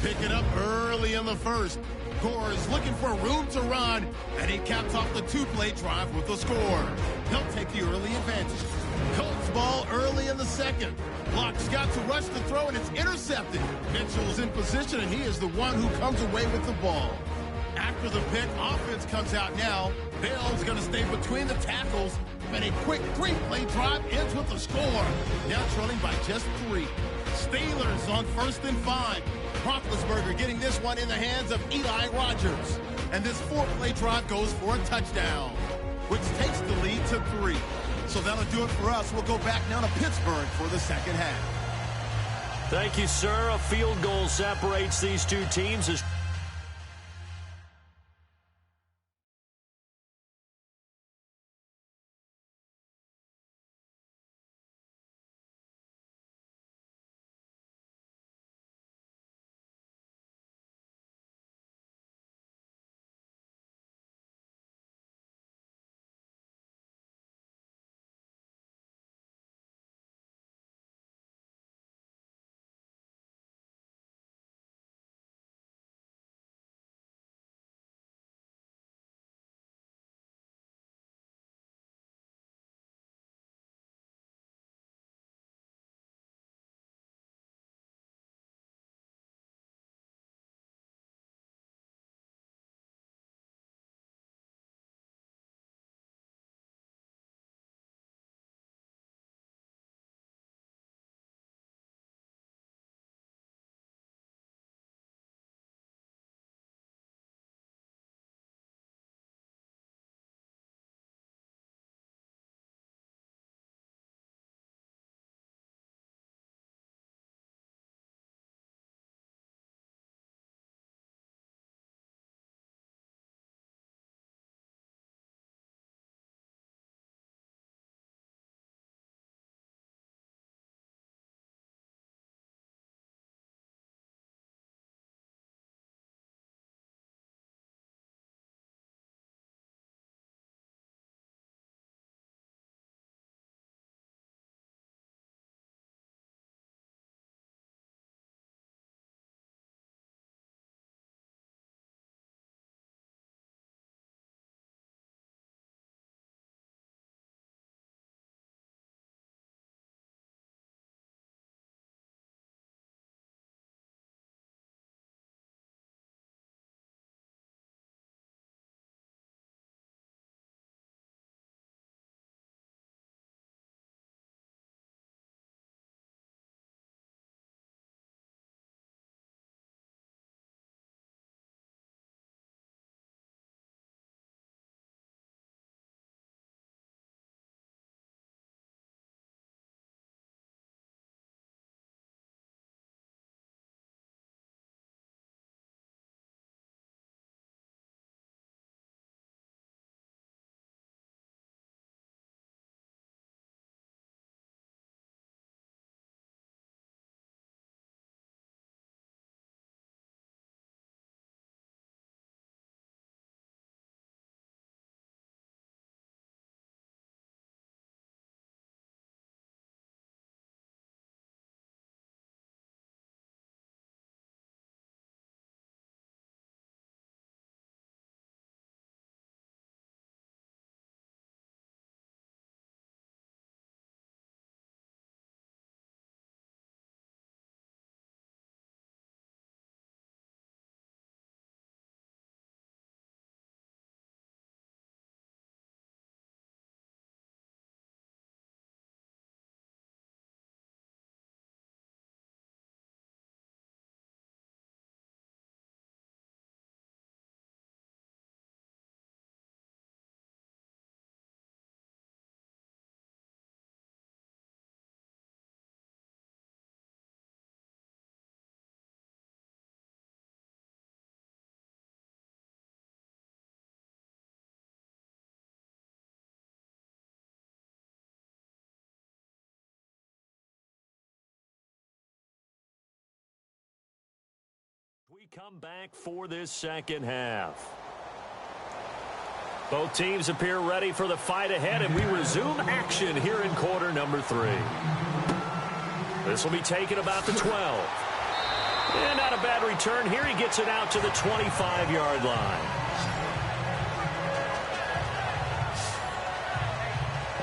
Pick it up early in the first. Gore is looking for room to run, and he caps off the 2-play drive with a score. He'll take the early advantage. Colts ball early in the second. Locke's got to rush the throw, and it's intercepted. Mitchell's in position, and he is the one who comes away with the ball. After the pick, offense comes out now. Bell's going to stay between the tackles, and a quick 3-play drive ends with a score. Now trailing by just 3. Steelers on 1st and 5. Roethlisberger getting this one in the hands of Eli Rogers. And this 4-play drive goes for a touchdown, which takes the lead to 3. So that'll do it for us. We'll go back now to Pittsburgh for the second half. Thank you, sir. A field goal separates these two teams as We come back for this second half. Both teams appear ready for the fight ahead, and we resume action here in quarter number 3. This will be taken about the 12. And not a bad return here. He gets it out to the 25-yard line.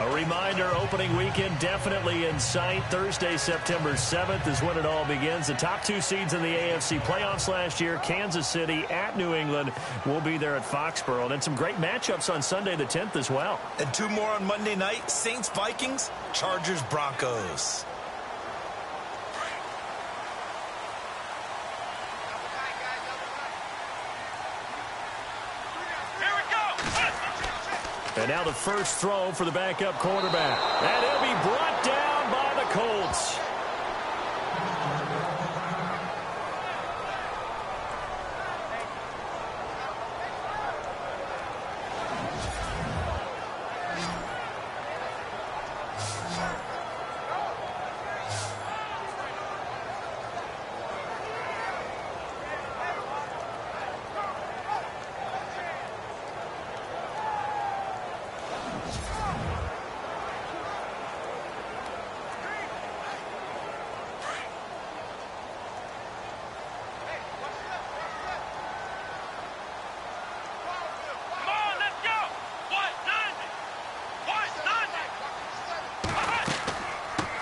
A reminder, opening weekend definitely in sight. Thursday, September 7th is when it all begins. The top 2 seeds in the AFC playoffs last year, Kansas City at New England, will be there at Foxborough. And then some great matchups on Sunday the 10th as well. And 2 more on Monday night, Saints-Vikings, Chargers-Broncos. And now the first throw for the backup quarterback. And it'll be brought down by the Colts.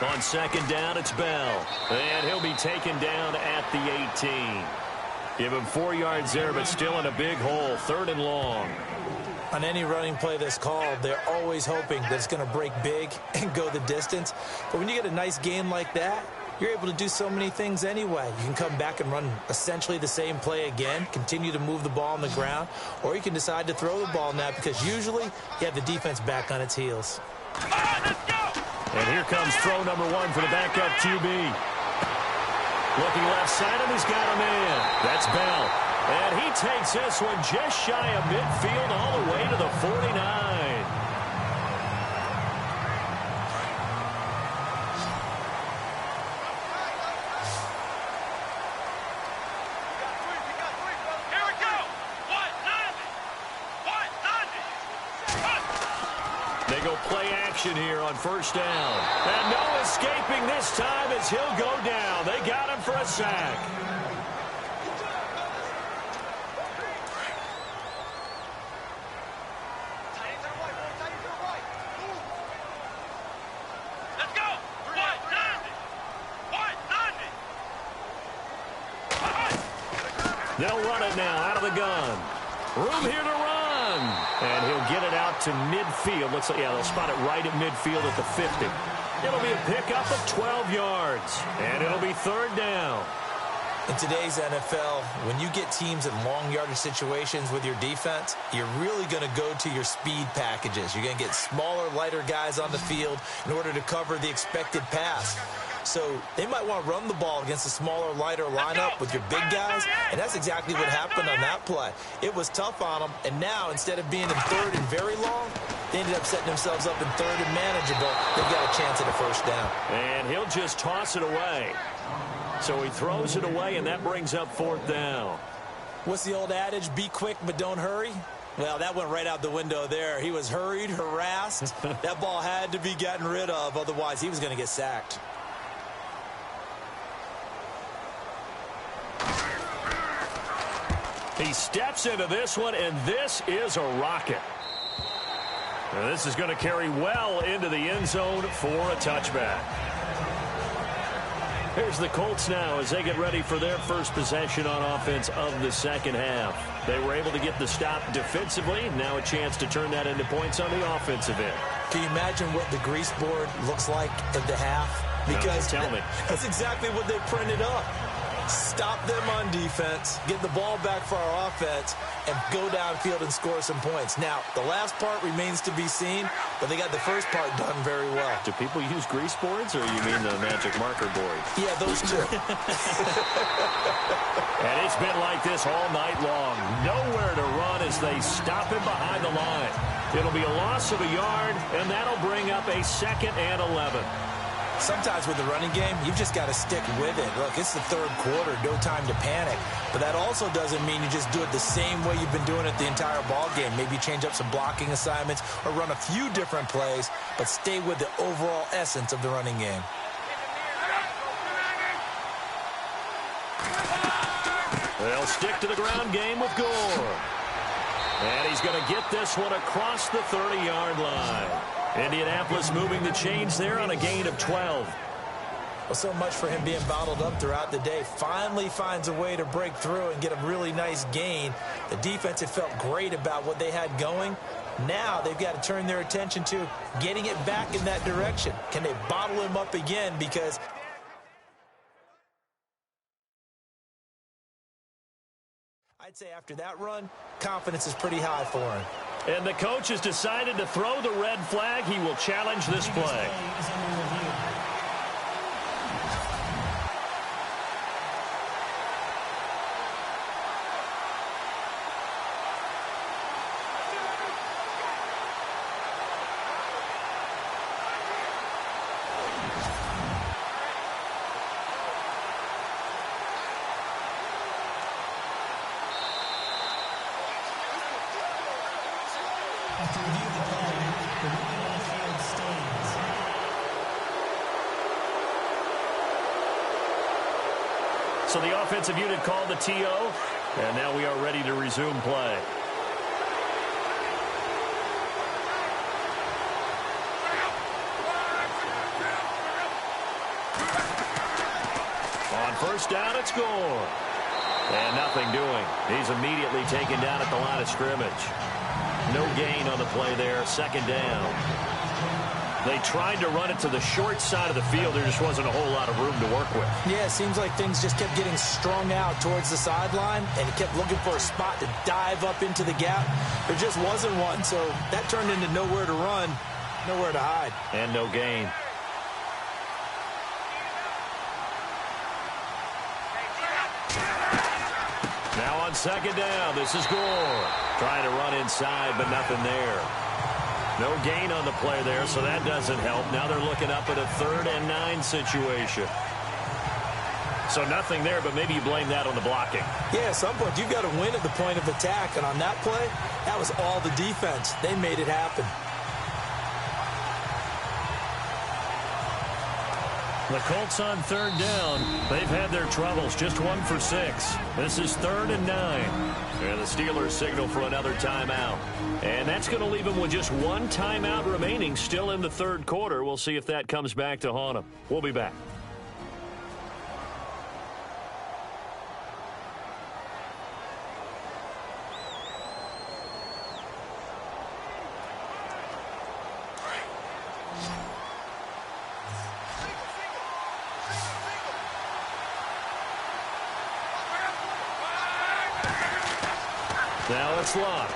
On second down, it's Bell. And he'll be taken down at the 18. Give him 4 yards there, but still in a big hole. 3rd and long. On any running play that's called, they're always hoping that it's going to break big and go the distance. But when you get a nice game like that, you're able to do so many things anyway. You can come back and run essentially the same play again, continue to move the ball on the ground, or you can decide to throw the ball now because usually you have the defense back on its heels. And here comes throw number 1 for the backup QB. Looking left side, and he's got a man. That's Bell. And he takes this one just shy of midfield all the way to the 49. They go play action here on first down. And no escaping this time as he'll go down. They got him for a sack. Let's go. They'll run it now out of the gun. Room here to run. And he'll get it out to midfield. Looks like, yeah, they'll spot it right at midfield at the 50. It'll be a pickup of 12 yards. And it'll be 3rd down. In today's NFL, when you get teams in long yardage situations with your defense, you're really going to go to your speed packages. You're going to get smaller, lighter guys on the field in order to cover the expected pass. So they might want to run the ball against a smaller, lighter lineup with your big guys, and that's exactly what happened on that play. It was tough on them, and now instead of being in 3rd and very long, they ended up setting themselves up in 3rd and manageable. They've got a chance at a first down. And he'll just toss it away. So he throws it away, and that brings up 4th down. What's the old adage? Be quick, but don't hurry. Well, that went right out the window there. He was hurried, harassed. That ball had to be gotten rid of, otherwise he was going to get sacked. He steps into this one, and this is a rocket. And this is going to carry well into the end zone for a touchback. Here's the Colts now as they get ready for their first possession on offense of the second half. They were able to get the stop defensively. Now a chance to turn that into points on the offensive end. Can you imagine what the grease board looks like at the half? Because no, tell me. That's exactly what they printed up. Stop them on defense, get the ball back for our offense, and go downfield and score some points. Now, the last part remains to be seen, but they got the first part done very well. Do people use grease boards, or you mean the magic marker board? Yeah, those two. And it's been like this all night long. Nowhere to run as they stop him behind the line. It'll be a loss of a yard, and that'll bring up a 2nd and 11. Sometimes with the running game, you've just got to stick with it. Look, it's the third quarter, no time to panic. But that also doesn't mean you just do it the same way you've been doing it the entire ball game. Maybe change up some blocking assignments or run a few different plays, but stay with the overall essence of the running game. They'll stick to the ground game with Gore. And he's going to get this one across the 30-yard line. Indianapolis moving the chains there on a gain of 12. Well, so much for him being bottled up throughout the day. Finally finds a way to break through and get a really nice gain. The defense had felt great about what they had going. Now they've got to turn their attention to getting it back in that direction. Can they bottle him up again? Because I'd say after that run, confidence is pretty high for him. And the coach has decided to throw the red flag. He will challenge this play. After review of the play, the ruling on the field stands. So the offensive unit called the TO, and now we are ready to resume play. On first down, it's Gore. And nothing doing. He's immediately taken down at the line of scrimmage. No gain on the play there. Second down. They tried to run it to the short side of the field. There just wasn't a whole lot of room to work with. Yeah, it seems like things just kept getting strung out towards the sideline, and he kept looking for a spot to dive up into the gap. There just wasn't one, so that turned into nowhere to run, nowhere to hide. And no gain. Now on second down, this is Gore. Trying to run inside, but nothing there. No gain on the play there, so that doesn't help. Now they're looking up at a 3rd and 9 situation. So nothing there, but maybe you blame that on the blocking. Yeah, at some point you've got to win at the point of attack, and on that play, that was all the defense. They made it happen. The Colts on 3rd down. They've had their troubles. Just 1 for 6. This is 3rd and 9. And the Steelers signal for another timeout. And that's going to leave them with just 1 timeout remaining still in the 3rd quarter. We'll see if that comes back to haunt them. We'll be back. Now it's Locke.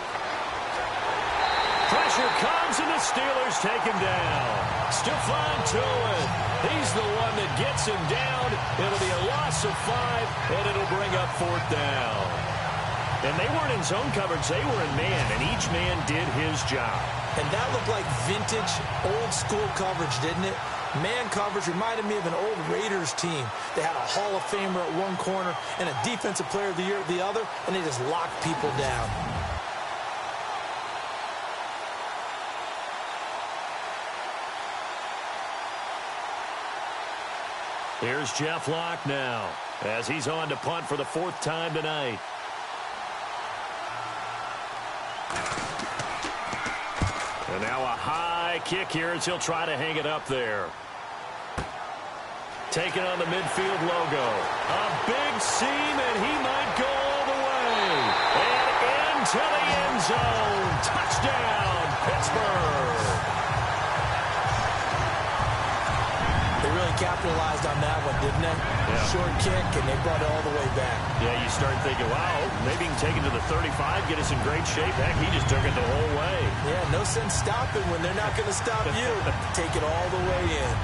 Pressure comes, and the Steelers take him down. Stephon Tuitt. He's the one that gets him down. It'll be a loss of 5, and it'll bring up 4th down. And they weren't in zone coverage. They were in man, and each man did his job. And that looked like vintage, old-school coverage, didn't it? Man coverage reminded me of an old Raiders team. They had a Hall of Famer at one corner and a Defensive Player of the Year at the other, and they just locked people down. Here's Jeff Locke now as he's on to punt for the 4th time tonight. And now a high kick here as he'll try to hang it up there. Taking on the midfield logo. A big seam, and he might go all the way. And into the end zone. Touchdown, Pittsburgh. They really capitalized on that one, didn't they? Yeah. Short kick, and they brought it all the way back. Yeah, you start thinking, wow, maybe he can take it to the 35, get us in great shape. Heck, he just took it the whole way. Yeah, no sense stopping when they're not going to stop you. Take it all the way in.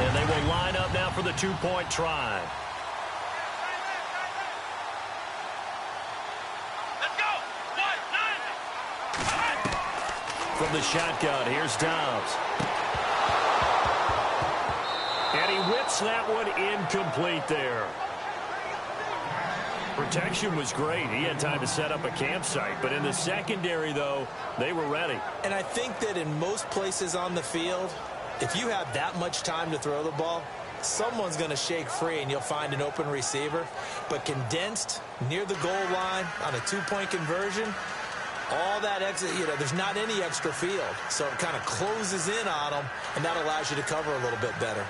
And they will line up now for the 2-point try. the shotgun. Here's Dobbs. And he whips that one incomplete there. Protection was great. He had time to set up a campsite. But in the secondary, though, they were ready. And I think that in most places on the field, if you have that much time to throw the ball, someone's going to shake free and you'll find an open receiver. But condensed near the goal line on a two-point conversion, all that exit, there's not any extra field. So it kind of closes in on them, and that allows you to cover a little bit better.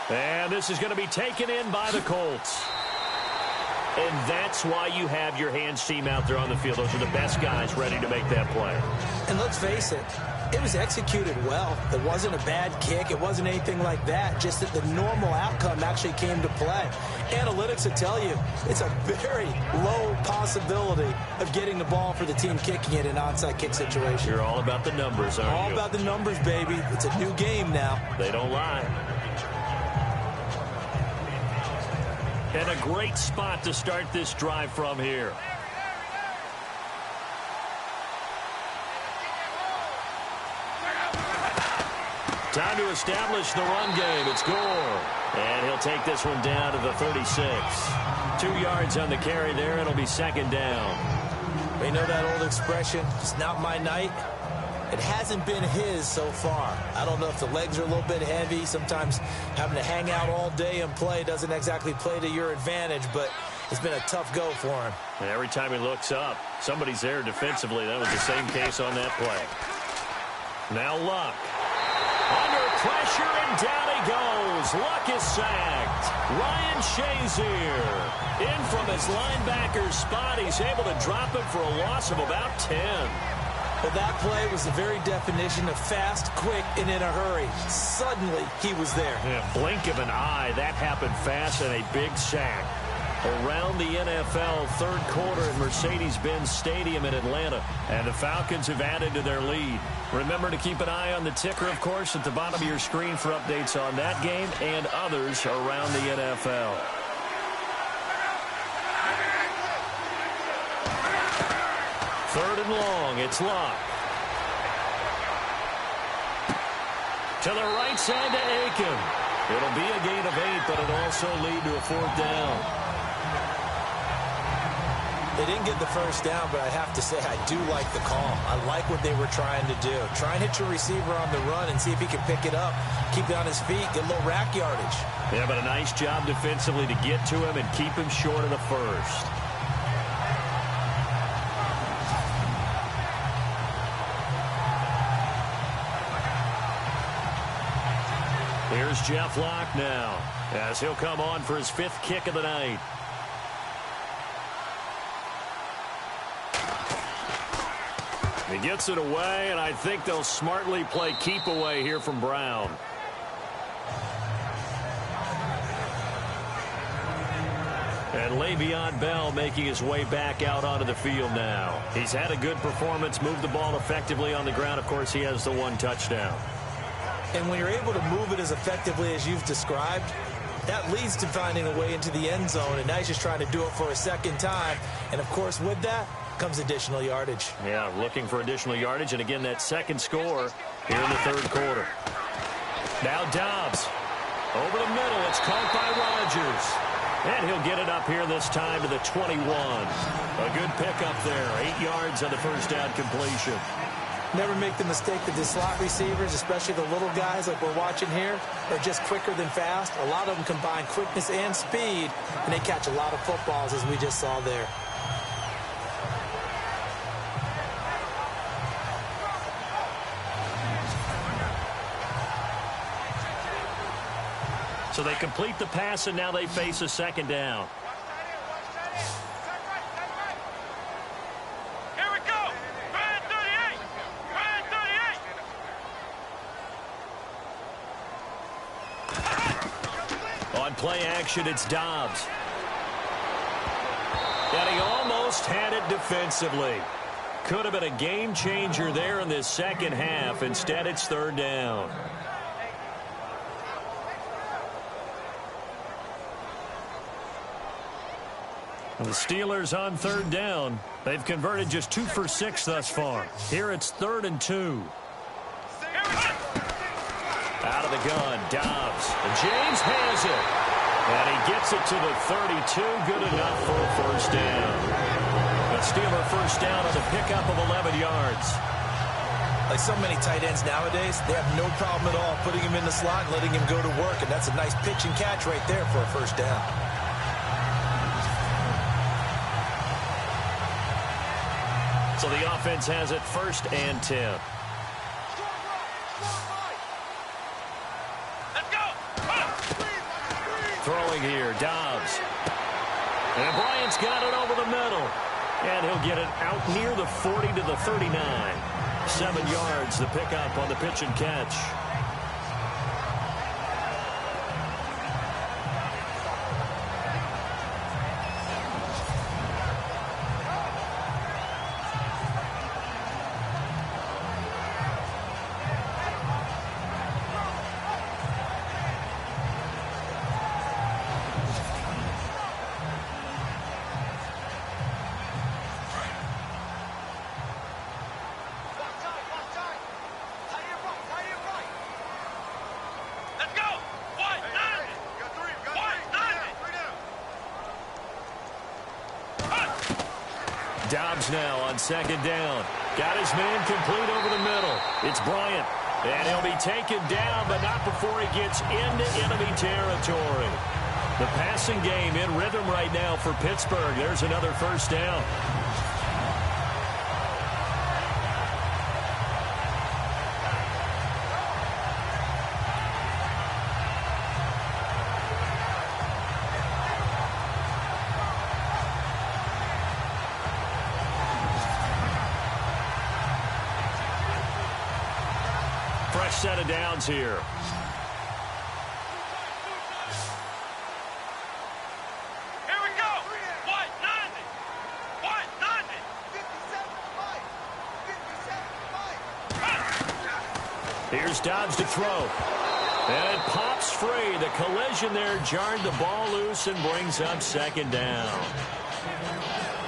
And this is going to be taken in by the Colts. And that's why you have your hands team out there on the field. Those are the best guys ready to make that play. And let's face it, it was executed well. It wasn't a bad kick. It wasn't anything like that. Just that the normal outcome actually came to play. Analytics will tell you it's a very low possibility of getting the ball for the team kicking it in an onside kick situation. You're all about the numbers, aren't you? All about the numbers, baby. It's a new game now. They don't lie. And a great spot to start this drive from here. Time to establish the run game. It's Gore. And he'll take this one down to the 36. 2 yards on the carry there. It'll be second down. You know that old expression, it's not my night? It hasn't been his so far. I don't know if the legs are a little bit heavy. Sometimes having to hang out all day and play doesn't exactly play to your advantage, but it's been a tough go for him. And every time he looks up, somebody's there defensively. That was the same case on that play. Now Luck. Under pressure, and down he goes. Luck is sacked. Ryan Shazier in from his linebacker's spot. He's able to drop him for a loss of about 10. Well, that play was the very definition of fast, quick, and in a hurry. Suddenly, he was there. Yeah, blink of an eye. That happened fast, and a big sack. Around the NFL, third quarter at Mercedes-Benz Stadium in Atlanta. And the Falcons have added to their lead. Remember to keep an eye on the ticker, of course, at the bottom of your screen for updates on that game and others around the NFL. Third and long, it's Luck. To the right side to Aiken. It'll be a gain of 8, but it'll also lead to a fourth down. They didn't get the first down, but I have to say I do like the call. I like what they were trying to do. Try and hit your receiver on the run and see if he can pick it up, keep it on his feet, get a little rack yardage. Yeah, but a nice job defensively to get to him and keep him short of the first. Here's Jeff Locke now, as he'll come on for his 5th kick of the night. He gets it away, and I think they'll smartly play keep away here from Brown. And Le'Veon Bell making his way back out onto the field now. He's had a good performance, moved the ball effectively on the ground. Of course, he has the 1 touchdown. And when you're able to move it as effectively as you've described, that leads to finding a way into the end zone. And now he's just trying to do it for a second time. And, of course, with that comes additional yardage. Yeah, looking for additional yardage. And, again, that second score here in the third quarter. Now Dobbs. Over the middle. It's caught by Rodgers. And he'll get it up here this time to the 21. A good pickup there. 8 yards on the first down completion. Never make the mistake that the slot receivers, especially the little guys like we're watching here, are just quicker than fast. A lot of them combine quickness and speed, and they catch a lot of footballs, as we just saw there. So they complete the pass, and now they face a second down. On play action, it's Dobbs. And he almost had it defensively. Could have been a game changer there in this second half. Instead, it's third down. The Steelers on third down. They've converted just 2 for 6 thus far. Here it's 3rd and 2. Out of the gun, Dobbs. And James has it. And he gets it to the 32. Good enough for a first down. A Steeler first down on the pickup of 11 yards. Like so many tight ends nowadays, they have no problem at all putting him in the slot and letting him go to work. And that's a nice pitch and catch right there for a first down. So the offense has it 1st and 10. Throwing here, Dobbs. And Bryant's got it over the middle. And he'll get it out near the 40 to the 39. 7 yards, the pickup on the pitch and catch. Dobbs now on 2nd down. Got his man complete over the middle. It's Bryant. And he'll be taken down, but not before he gets into enemy territory. The passing game in rhythm right now for Pittsburgh. There's another first down. Fresh set of downs here. Here we go. White 90. White 90. 57-5. 57-5. Here's Dobbs to throw. And it pops free. The collision there jarred the ball loose and brings up 2nd down.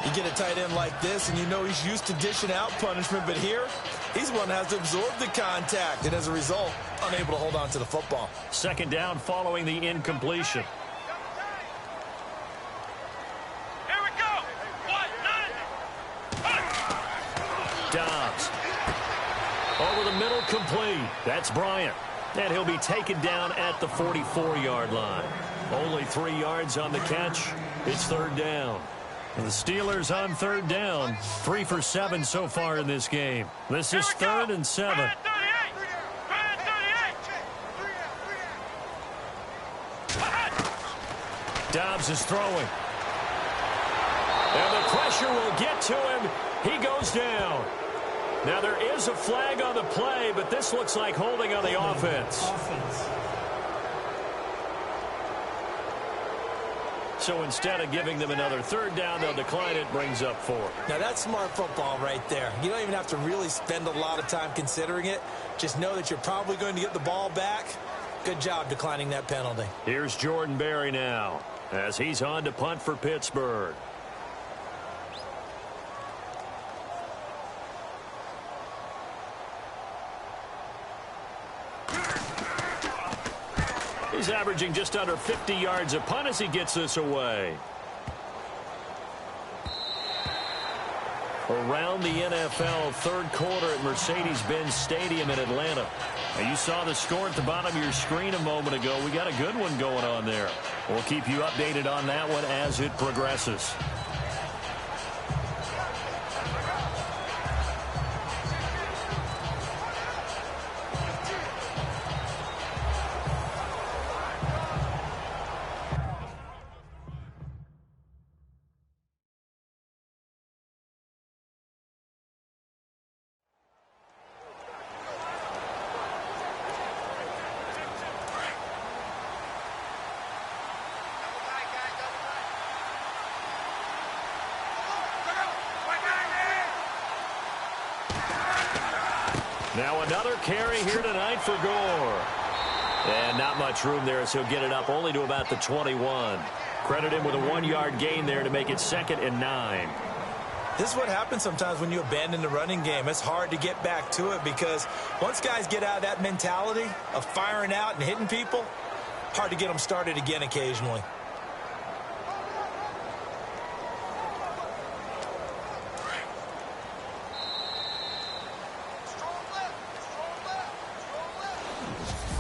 You get a tight end like this, and you know he's used to dishing out punishment, but here, he's the one that has to absorb the contact, and as a result, unable to hold on to the football. 2nd down following the incompletion. Here we go. White 90. Dobbs. Over the middle, complete. That's Bryant. And he'll be taken down at the 44-yard line. Only 3 yards on the catch. It's 3rd down. And the Steelers on 3rd down. 3 for 7 so far in this game. This is 3rd and 7. Brand 38. Dobbs is throwing. And the pressure will get to him. He goes down. Now there is a flag on the play, but this looks like holding on the offense. So instead of giving them another 3rd down, they'll decline it. Brings up 4. Now that's smart football right there. You don't even have to really spend a lot of time considering it. Just know that you're probably going to get the ball back. Good job declining that penalty. Here's Jordan Berry now as he's on to punt for Pittsburgh. He's averaging just under 50 yards a punt as he gets this away. Around the NFL, 3rd quarter at Mercedes-Benz Stadium in Atlanta. Now, you saw the score at the bottom of your screen a moment ago. We got a good one going on there. We'll keep you updated on that one as it progresses. Now another carry here tonight for Gore. And not much room there, so he'll get it up only to about the 21. Credit him with a 1-yard gain there to make it 2nd and 9. This is what happens sometimes when you abandon the running game. It's hard to get back to it because once guys get out of that mentality of firing out and hitting people, hard to get them started again occasionally.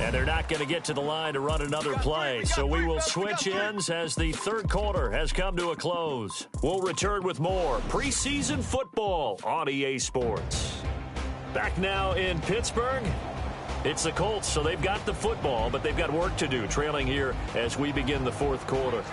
And they're not going to get to the line to run another play. So we will switch ends as the third quarter has come to a close. We'll return with more preseason football on EA Sports. Back now in Pittsburgh. It's the Colts, so they've got the football, but they've got work to do, trailing here as we begin the fourth quarter.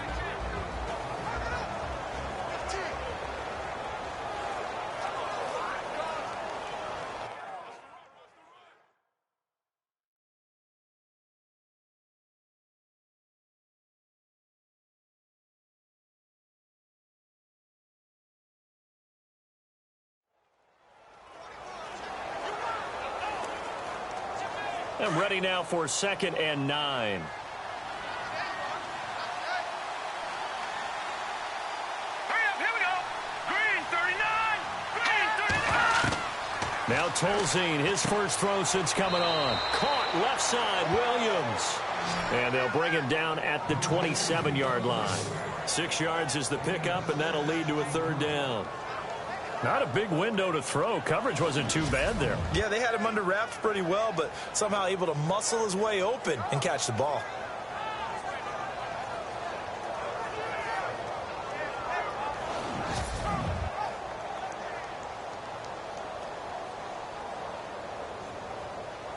I'm ready now for 2nd and 9. Hurry up, here we go. Green 39. Green 39. Now Tolzien, his first throw since coming on. Caught left side, Williams. And they'll bring him down at the 27-yard line. 6 yards is the pickup, and that'll lead to a 3rd down. Not a big window to throw. Coverage wasn't too bad there. Yeah, they had him under wraps pretty well, but somehow able to muscle his way open and catch the ball.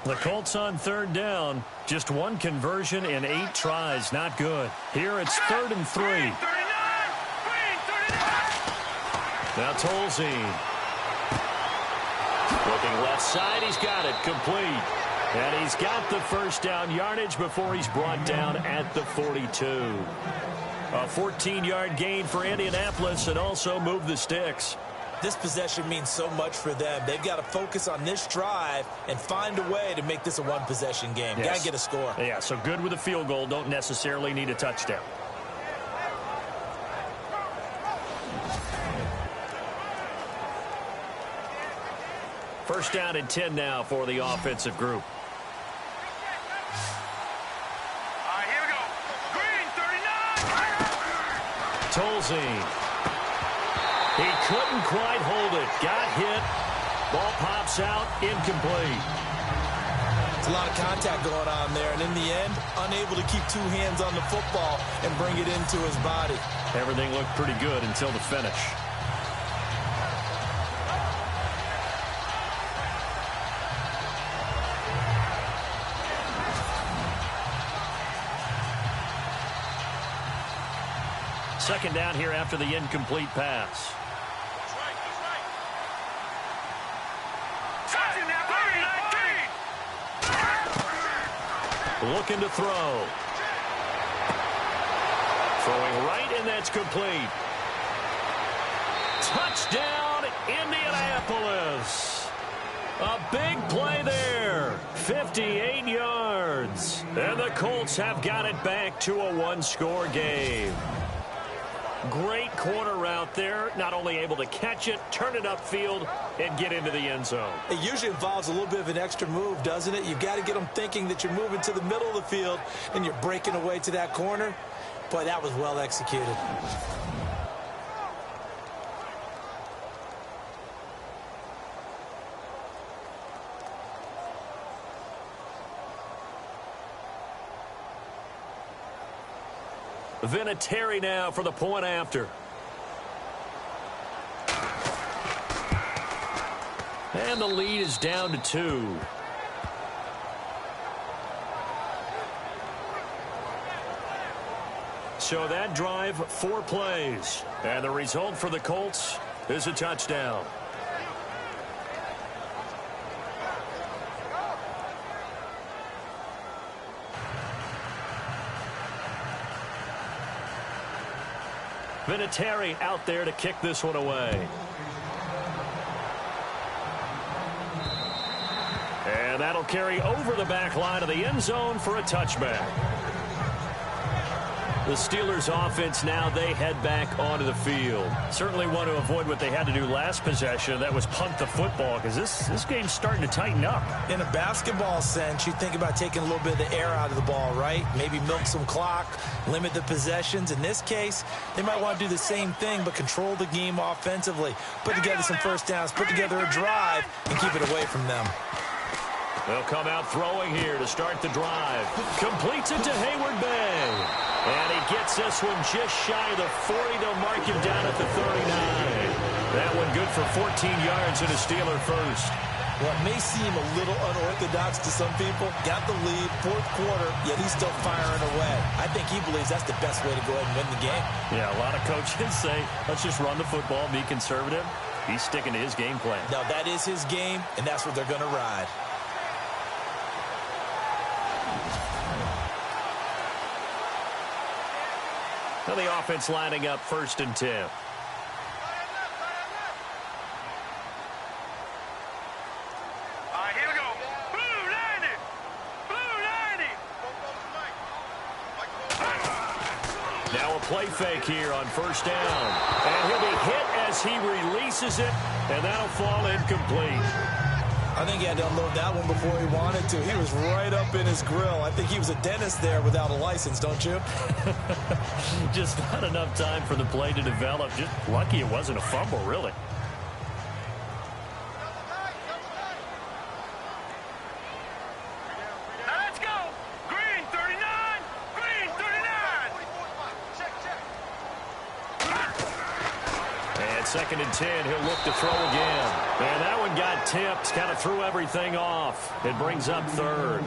The Colts on 3rd down. Just 1 conversion in 8 tries. Not good. Here it's 3rd and 3. Green 39. Green 39. Now Tolzien. Looking left side, he's got it. Complete. And he's got the first down yardage before he's brought down at the 42. A 14-yard gain for Indianapolis and also move the sticks. This possession means so much for them. They've got to focus on this drive and find a way to make this a one-possession game. Yes. Got to get a score. Yeah, so good with a field goal. Don't necessarily need a touchdown. First down and 10 now for the offensive group. All right, here we go. Green 39. Tolzien. He couldn't quite hold it. Got hit. Ball pops out. Incomplete. It's a lot of contact going on there, and in the end, unable to keep 2 hands on the football and bring it into his body. Everything looked pretty good until the finish. Second down here after the incomplete pass. Looking to throw. Throwing right, and that's complete. Touchdown, Indianapolis. A big play there. 58 yards. And the Colts have got it back to a 1-score game. Great corner route there. Not only able to catch it, turn it upfield, and get into the end zone. It usually involves a little bit of an extra move, doesn't it? You've got to get them thinking that you're moving to the middle of the field and you're breaking away to that corner. Boy, that was well executed. Vinatieri now for the point after. And the lead is down to 2. So that drive, 4 plays. And the result for the Colts is a touchdown. Vinatieri out there to kick this one away. And that'll carry over the back line of the end zone for a touchback. The Steelers offense now, they head back onto the field. Certainly want to avoid what they had to do last possession. That was punt the football, because this game's starting to tighten up. In a basketball sense, you think about taking a little bit of the air out of the ball, right? Maybe milk some clock, limit the possessions. In this case, they might want to do the same thing, but control the game offensively. Put together some first downs, put together a drive, and keep it away from them. They'll come out throwing here to start the drive. Completes it to Hayward Bay. And he gets this one just shy of the 40. They'll mark him down at the 39. That one good for 14 yards and a Steeler first. Well, it may seem a little unorthodox to some people. Got the lead, fourth quarter, yet he's still firing away. I think he believes that's the best way to go ahead and win the game. Yeah, a lot of coaches say, let's just run the football, be conservative. He's sticking to his game plan. No, that is his game, and that's what they're going to ride. Now the offense lining up 1st and 10. Here we go. Blue 90. Blue 90. Now a play fake here on 1st down. And he'll be hit as he releases it, and that'll fall incomplete. I think he had to unload that one before he wanted to. He was right up in his grill. I think he was a dentist there without a license, don't you? Just not enough time for the play to develop. Just lucky it wasn't a fumble, really. Now let's go. Green 39. Green 39. And 2nd and 10, he'll look to throw again. And that one got tipped, kind of threw everything off. It brings up 3rd.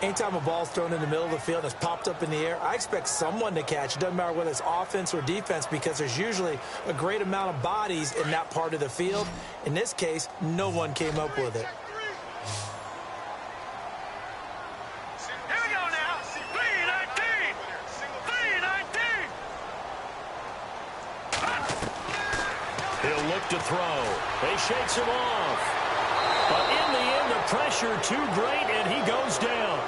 Anytime a ball's thrown in the middle of the field and it's popped up in the air, I expect someone to catch. It doesn't matter whether it's offense or defense, because there's usually a great amount of bodies in that part of the field. In this case, no one came up with it. Here we go now. 319. 319. He'll look to throw. He shakes him off. But in the end, the pressure too great, and he goes down.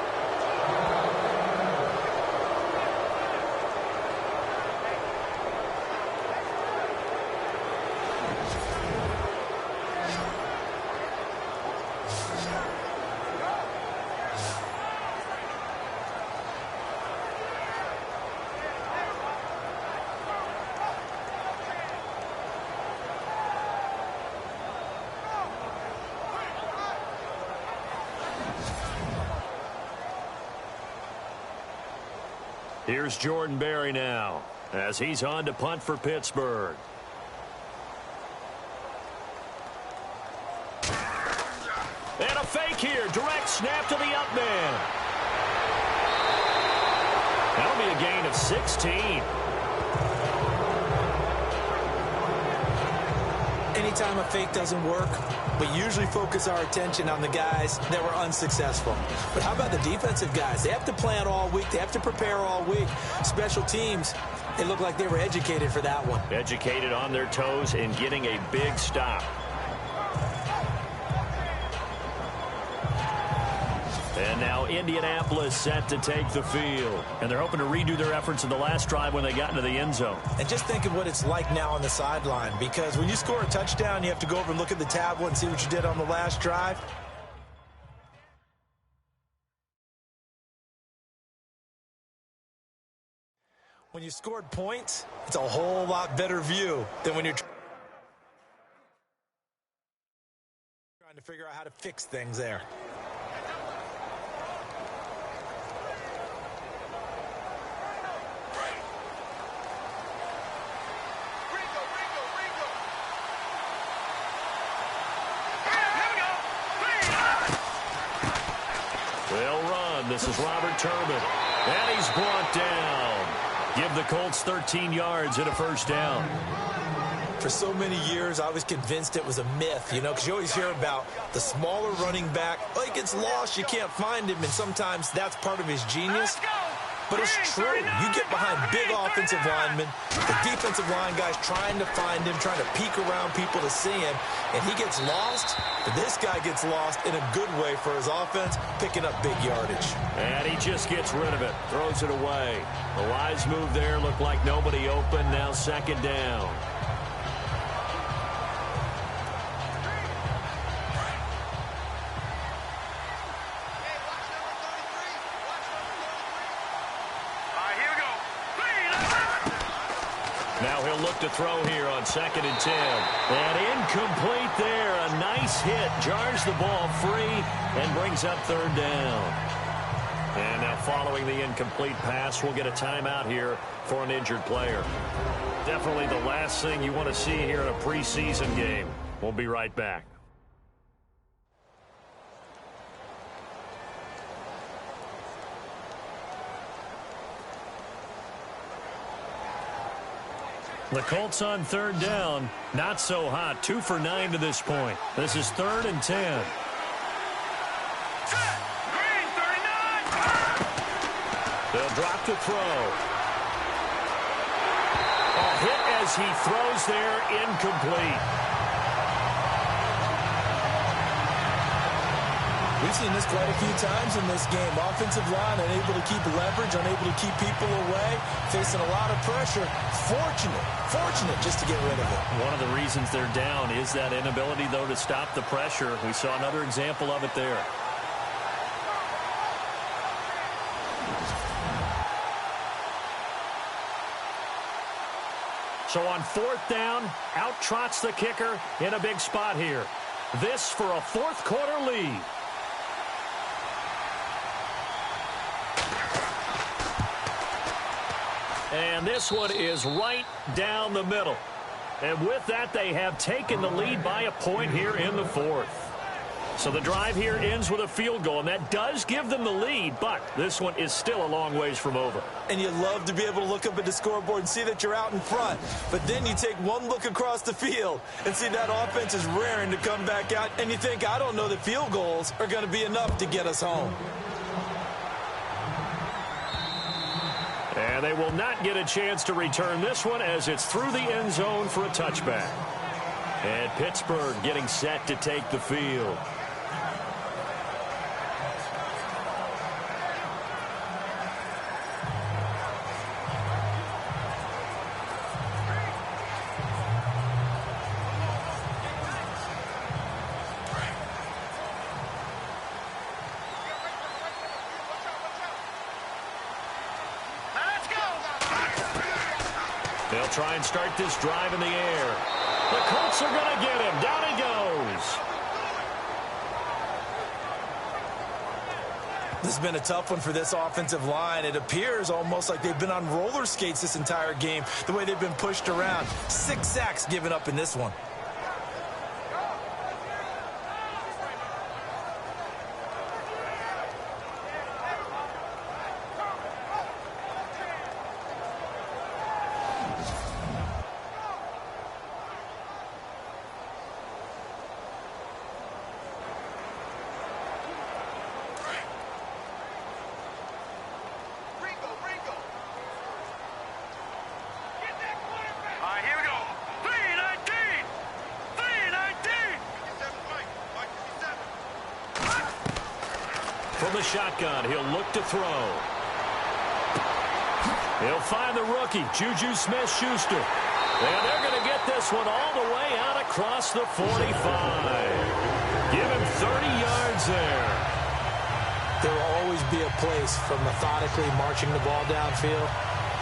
Here's Jordan Berry now, as he's on to punt for Pittsburgh. And a fake here. Direct snap to the up man. That'll be a gain of 16. Anytime a fake doesn't work, we usually focus our attention on the guys that were unsuccessful. But how about the defensive guys? They have to plan all week. They have to prepare all week. Special teams, it looked like they were educated for that one. Educated on their toes and getting a big stop. And now Indianapolis set to take the field. And they're hoping to redo their efforts in the last drive when they got into the end zone. And just think of what it's like now on the sideline, because when you score a touchdown, you have to go over and look at the tablet and see what you did on the last drive. When you scored points, it's a whole lot better view than when you're trying to figure out how to fix things there. They'll run. This is Robert Turbin. And he's brought down. Give the Colts 13 yards and a first down. For so many years, I was convinced it was a myth, you know, because you always hear about the smaller running back. Oh, he gets lost, you can't find him, and sometimes that's part of his genius. But it's true. You get behind big offensive linemen, the defensive line guys trying to find him, trying to peek around people to see him, and he gets lost. And this guy gets lost in a good way for his offense, picking up big yardage. And he just gets rid of it, throws it away. The wise move there, looked like nobody open, now second down. Now he'll look to throw here on 2nd and 10. And incomplete there. A nice hit. Jars the ball free and brings up 3rd down. And now following the incomplete pass, we'll get a timeout here for an injured player. Definitely the last thing you want to see here in a preseason game. We'll be right back. The Colts on 3rd down. Not so hot. 2 for 9 to this point. This is 3rd and 10. Green 39. They'll drop to throw. A hit as he throws there, incomplete. We've seen this quite a few times in this game. Offensive line unable to keep leverage, unable to keep people away, facing a lot of pressure. Fortunate just to get rid of it. One of the reasons they're down is that inability, though, to stop the pressure. We saw another example of it there. So on 4th down, out trots the kicker in a big spot here. This for a 4th quarter lead. And this one is right down the middle. And with that, they have taken the lead by a point here in the 4th. So the drive here ends with a field goal, and that does give them the lead, but this one is still a long ways from over. And you love to be able to look up at the scoreboard and see that you're out in front. But then you take one look across the field and see that offense is raring to come back out, and you think, I don't know that field goals are going to be enough to get us home. And they will not get a chance to return this one as it's through the end zone for a touchback. And Pittsburgh getting set to take the field. They'll try and start this drive in the air. The Colts are going to get him. Down he goes. This has been a tough one for this offensive line. It appears almost like they've been on roller skates this entire game, the way they've been pushed around. 6 sacks given up in this one. From the shotgun, he'll look to throw. He'll find the rookie, Juju Smith-Schuster. And they're going to get this one all the way out across the 45. Give him 30 yards there. There will always be a place for methodically marching the ball downfield.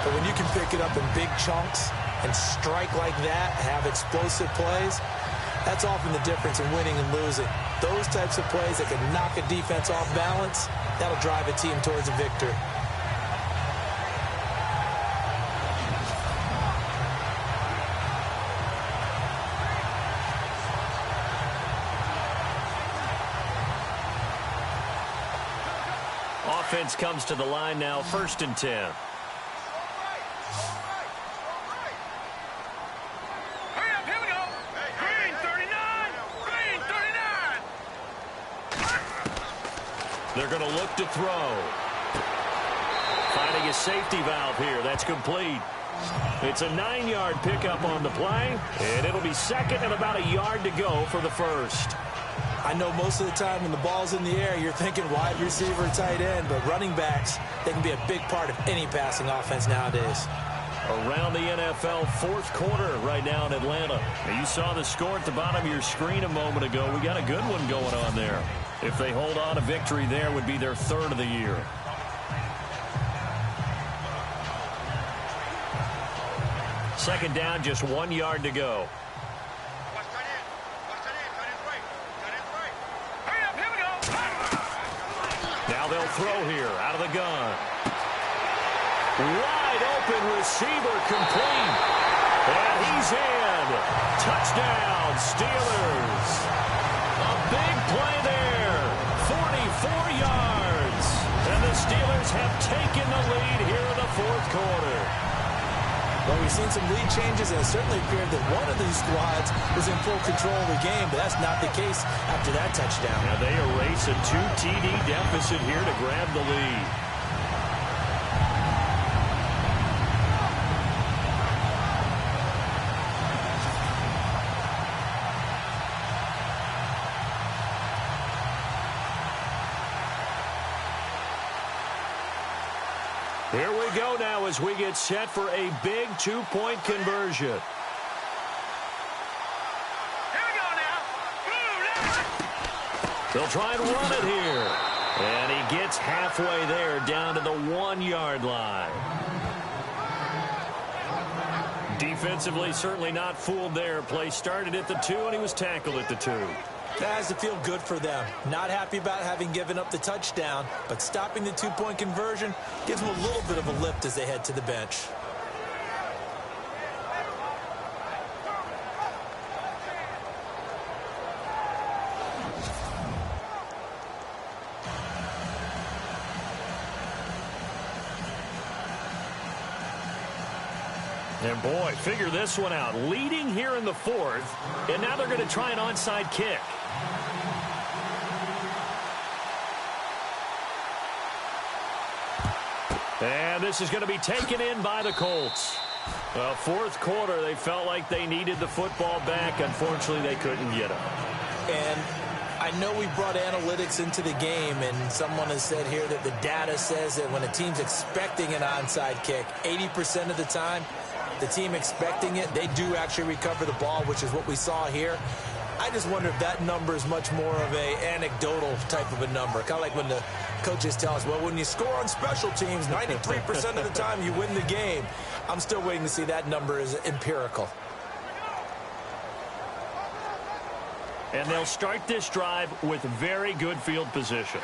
But when you can pick it up in big chunks and strike like that, have explosive plays, that's often the difference in winning and losing. Those types of plays that can knock a defense off balance, that'll drive a team towards a victory. Offense comes to the line now, 1st and 10. They're going to look to throw. Find Providing a safety valve here. That's complete. It's a 9-yard pickup on the play, and it'll be second and about a yard to go for the first. I know most of the time when the ball's in the air, you're thinking wide receiver, tight end, but running backs, they can be a big part of any passing offense nowadays. Around the NFL, fourth quarter right now in Atlanta. Now you saw the score at the bottom of your screen a moment ago. We got a good one going on there. If they hold on, a victory there would be their third of the year. Second down, just 1 yard to go. Now they'll throw here out of the gun. Wide open receiver complete. And he's in. Touchdown, Steelers. A big play there. 44 yards. And the Steelers have taken the lead here in the fourth quarter. Well, we've seen some lead changes, and it certainly appeared that one of these squads was in full control of the game, but that's not the case after that touchdown. Now they erase a 2 TD deficit here to grab the lead. Here we go now as we get set for a big 2-point conversion. Here we go now. They'll try and run it here. And he gets halfway there down to the 1-yard line. Defensively, certainly not fooled there. Play started at the 2, and he was tackled at the 2. That has to feel good for them. Not happy about having given up the touchdown, but stopping the 2-point conversion gives them a little bit of a lift as they head to the bench. And boy, figure this one out. Leading here in the fourth, and now they're going to try an onside kick. And this is going to be taken in by the Colts. Well, fourth quarter, they felt like they needed the football back. Unfortunately, they couldn't get it. And I know we brought analytics into the game, and someone has said here that the data says that when a team's expecting an onside kick, 80% of the time, the team expecting it, they do actually recover the ball, which is what we saw here. I just wonder if that number is much more of a anecdotal type of a number. Kind of like when the coaches tell us, well, when you score on special teams, 93% of the time you win the game. I'm still waiting to see that number is empirical. And they'll start this drive with very good field position.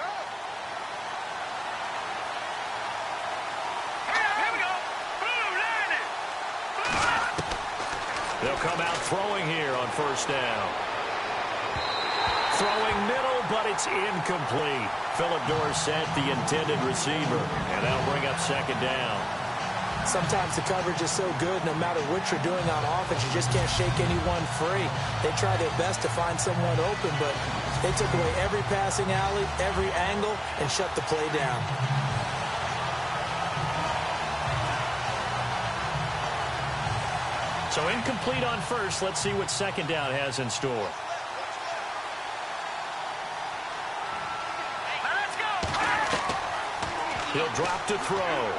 They'll come out throwing here on first down. Throwing middle, but it's incomplete. Philip Dorsett, the intended receiver. And that'll bring up second down. Sometimes the coverage is so good, no matter what you're doing on offense, you just can't shake anyone free. They try their best to find someone open, but they took away every passing alley, every angle, and shut the play down. So incomplete on first. Let's see what second down has in store. He'll drop to throw.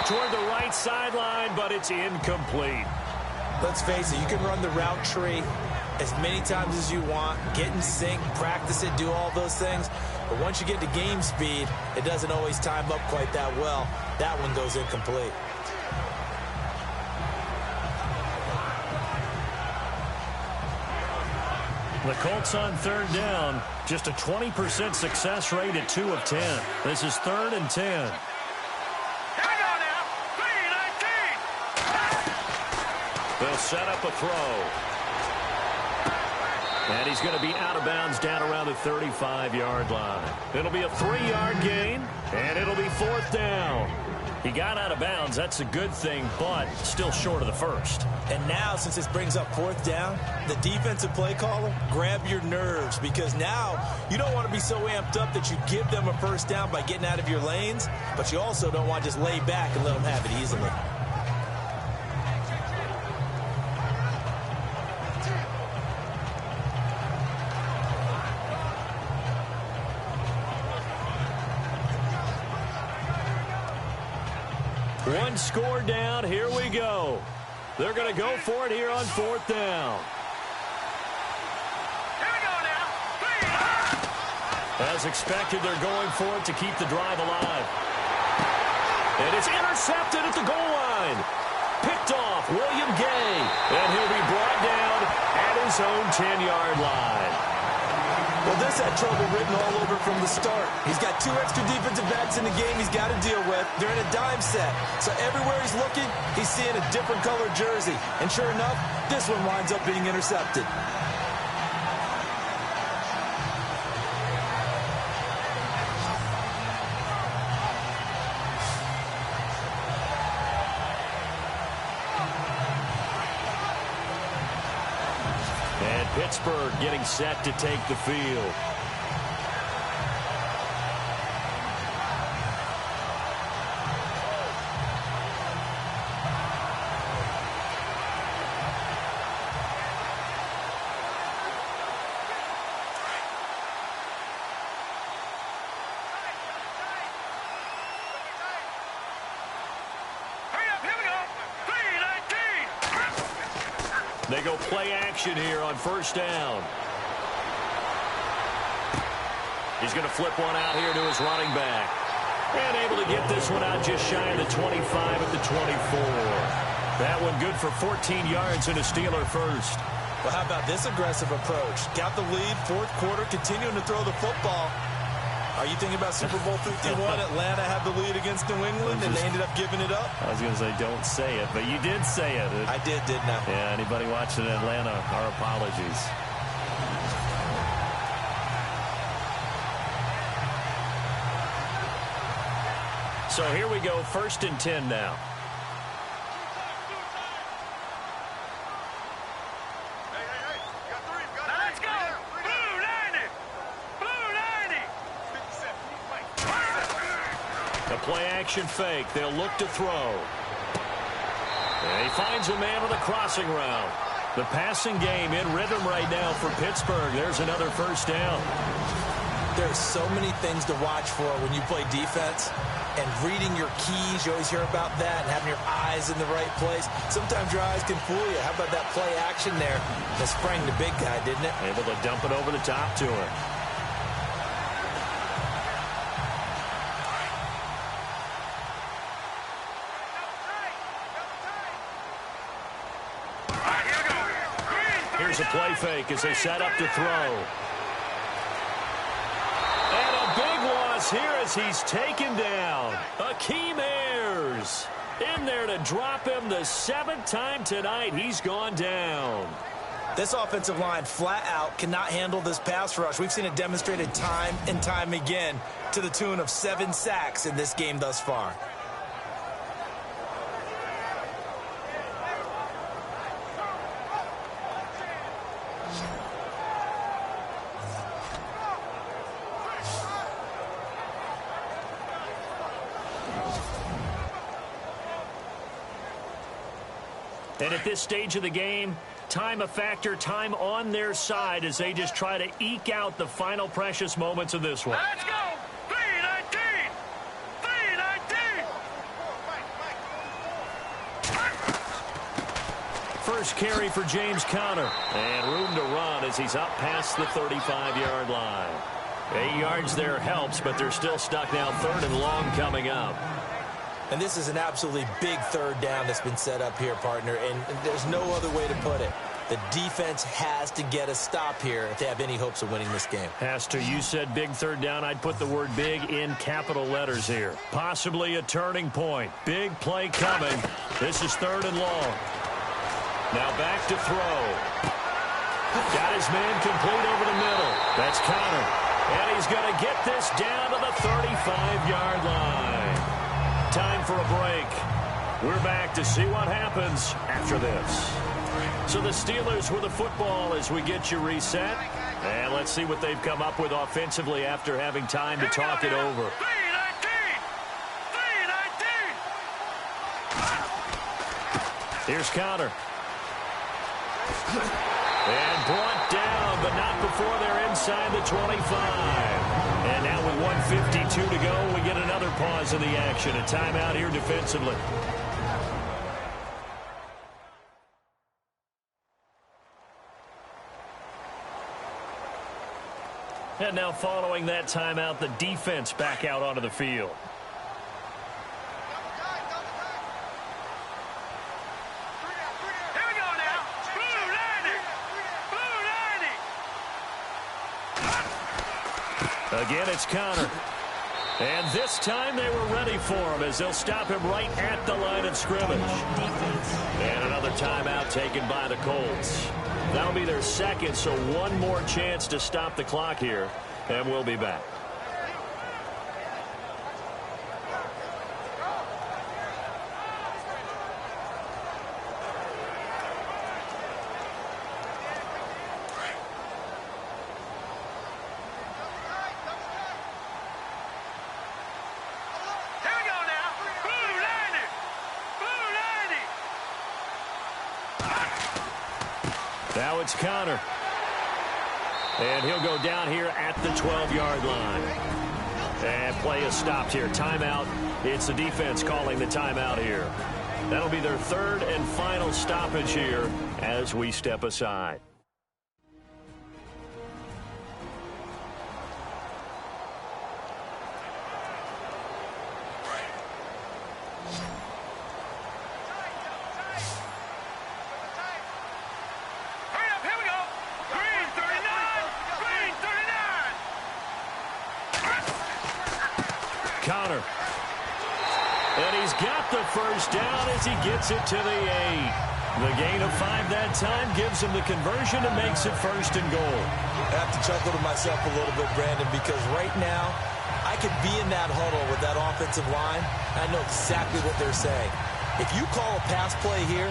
Toward the right sideline, but it's incomplete. Let's face it, you can run the route tree as many times as you want, get in sync, practice it, do all those things. But once you get to game speed, it doesn't always time up quite that well. That one goes incomplete. The Colts on third down, just a 20% success rate at 2 of 10. This is 3rd and 10. Here we go now. 3-19. They'll set up a throw. And he's going to be out of bounds down around the 35-yard line. It'll be a 3-yard gain, and it'll be 4th down. He got out of bounds. That's a good thing, but still short of the first. And now, since this brings up 4th down, the defensive play caller, grab your nerves, because now you don't want to be so amped up that you give them a 1st down by getting out of your lanes, but you also don't want to just lay back and let them have it easily. One score down. Here we go. They're going to go for it here on 4th down. Here we go now. As expected, they're going for it to keep the drive alive. And it's intercepted at the goal line. Picked off William Gay. And he'll be brought down at his own 10-yard line. Well, this had trouble written all over from the start. He's got 2 extra defensive backs in the game he's got to deal with. They're in a dime set. So everywhere he's looking, he's seeing a different colored jersey. And sure enough, this one winds up being intercepted. Pittsburgh getting set to take the field. They go play action here on 1st down. He's going to flip one out here to his running back. And able to get this one out just shy of the 25 at the 24. That one good for 14 yards and a Steeler first. Well, how about this aggressive approach? Got the lead, 4th quarter, continuing to throw the football. Are you thinking about Super Bowl 51? Atlanta had the lead against New England, and they ended up giving it up? I was going to say, don't say it, but you did say it. I did, didn't I? Yeah, anybody watching Atlanta, our apologies. So here we go, 1st and 10 now. Play-action fake. They'll look to throw. And he finds a man on the crossing route. The passing game in rhythm right now for Pittsburgh. There's another 1st down. There's so many things to watch for when you play defense. And reading your keys, you always hear about that, and having your eyes in the right place. Sometimes your eyes can fool you. How about that play action there? That sprang the big guy, didn't it? Able to dump it over the top to him. Here's a play fake as they set up to throw. And a big loss here as he's taken down. Akeem Ayers in there to drop him the 7th time tonight. He's gone down. This offensive line flat out cannot handle this pass rush. We've seen it demonstrated time and time again to the tune of 7 sacks in this game thus far. And at this stage of the game, time a factor, time on their side as they just try to eke out the final precious moments of this one. Let's go! 3-19! 3-19! First carry for James Conner. And room to run as he's up past the 35-yard line. 8 yards there helps, but they're still stuck now 3rd and long coming up. And this is an absolutely big 3rd down that's been set up here, partner, and there's no other way to put it. The defense has to get a stop here if they have any hopes of winning this game. Has to. You said big 3rd down. I'd put the word big in capital letters here. Possibly a turning point. Big play coming. This is 3rd and long. Now back to throw. Got his man complete over the middle. That's Connor. And he's going to get this down to the 35-yard line. Time for a break. We're back to see what happens after this. So the Steelers with the football as we get you reset. And let's see what they've come up with offensively after having time to talk it over. 3-19. Here's Connor. And brought down, but not before they're inside the 25. And now with 1:52 to go, we get another pause in the action. A timeout here defensively. And now following that timeout, the defense back out onto the field. Here we go now. Blue 90. Blue 90. Again, it's Connor. And this time they were ready for him as they'll stop him right at the line of scrimmage. And another timeout taken by the Colts. That'll be their second, so one more chance to stop the clock here, and we'll be back. Now it's Connor. And he'll go down here at the 12-yard line. And play is stopped here. Timeout. It's the defense calling the timeout here. That'll be their third and final stoppage here as we step aside. Connor. And he's got the first down as he gets it to the 8. The gain of 5 that time gives him the conversion and makes it first and goal. I have to chuckle to myself a little bit, Brandon, because right now I could be in that huddle with that offensive line. I know exactly what they're saying. If you call a pass play here,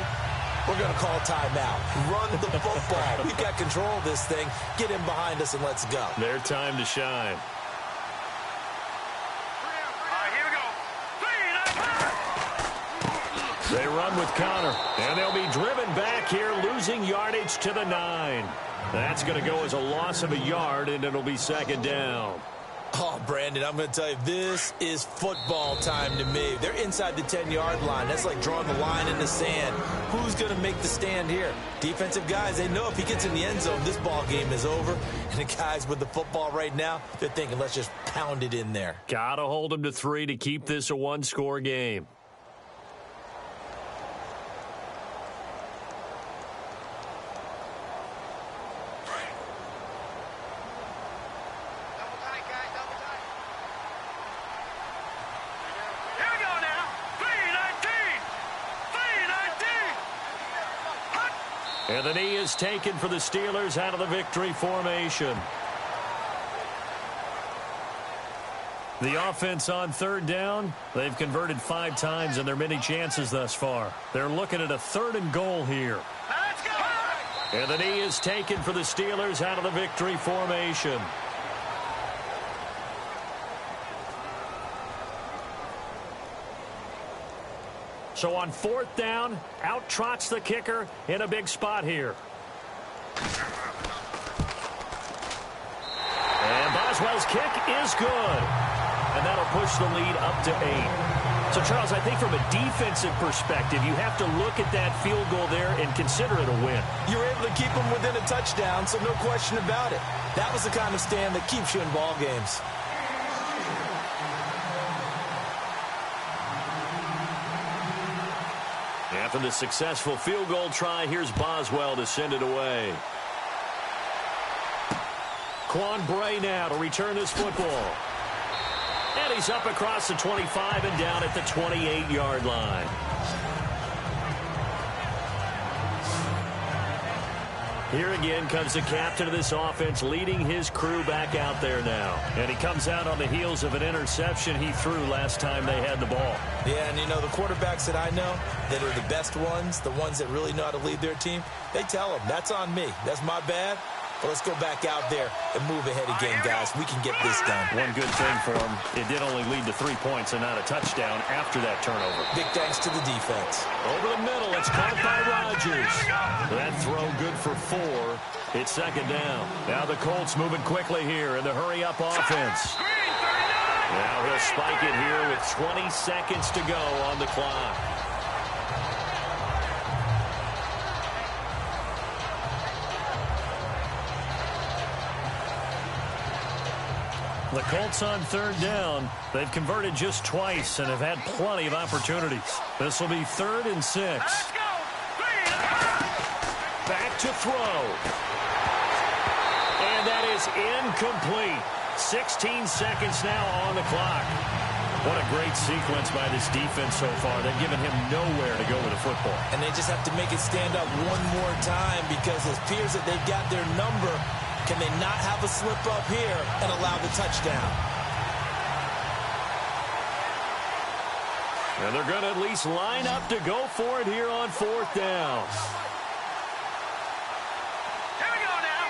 we're going to call timeout. Run the football. We've got control of this thing. Get in behind us and let's go. Their time to shine. They run with Connor, and they'll be driven back here, losing yardage to the 9. That's going to go as a loss of a yard, and it'll be second down. Oh, Brandon, I'm going to tell you, this is football time to me. They're inside the 10-yard line. That's like drawing the line in the sand. Who's going to make the stand here? Defensive guys, they know if he gets in the end zone, this ball game is over. And the guys with the football right now, they're thinking, let's just pound it in there. Got to hold them to 3 to keep this a one-score game. And the knee is taken for the Steelers out of the victory formation. The offense on third down, they've converted 5 times in their many chances thus far. They're looking at a 3rd and goal here. Let's go! And the knee is taken for the Steelers out of the victory formation. So on 4th down, out trots the kicker in a big spot here. And Boswell's kick is good. And that'll push the lead up to 8. So, Charles, I think from a defensive perspective, you have to look at that field goal there and consider it a win. You were able to keep them within a touchdown, so no question about it. That was the kind of stand that keeps you in ball games. After the successful field goal try, here's Boswell to send it away. Quan Bray now to return this football. And he's up across the 25 and down at the 28-yard line. Here again comes the captain of this offense leading his crew back out there now. And he comes out on the heels of an interception he threw last time they had the ball. Yeah, and you know, the quarterbacks that I know that are the best ones, the ones that really know how to lead their team, they tell them, that's on me. That's my bad. But let's go back out there and move ahead again, guys. We can get this done. One good thing for him, it did only lead to 3 points and not a touchdown after that turnover. Big thanks to the defense. Over the middle, it's caught by Rodgers. That throw good for 4. It's second down. Now the Colts moving quickly here in the hurry-up offense. Now he'll spike it here with 20 seconds to go on the clock. The Colts on third down. They've converted just twice and have had plenty of opportunities. This will be 3rd and 6. Back to throw. And that is incomplete. 16 seconds now on the clock. What a great sequence by this defense so far. They've given him nowhere to go with the football. And they just have to make it stand up one more time because it appears that they've got their number. Can they not have a slip up here and allow the touchdown? And they're going to at least line up to go for it here on 4th down. Here we go now.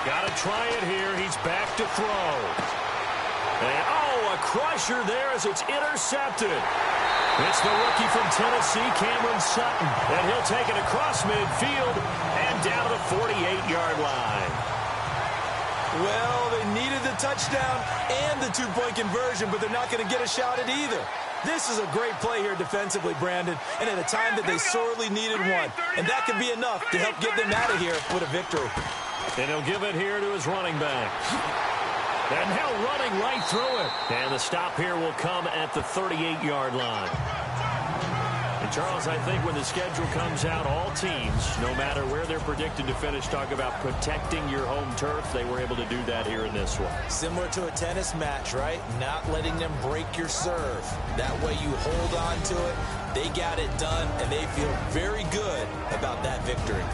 Got to try it here. He's back to throw. And, a crusher there as it's intercepted. It's the rookie from Tennessee, Cameron Sutton. And he'll take it across midfield and down to the 48-yard line. Well, they needed the touchdown and the 2-point conversion, but they're not going to get a shot at either. This is a great play here defensively, Brandon, and at a time that they sorely needed one. And that could be enough to help get them out of here with a victory. And he'll give it here to his running back. And now running right through it. And the stop here will come at the 38-yard line. And, Charles, I think when the schedule comes out, all teams, no matter where they're predicted to finish, talk about protecting your home turf. They were able to do that here in this one. Similar to a tennis match, right? Not letting them break your serve. That way you hold on to it. They got it done, and they feel very good about that victory.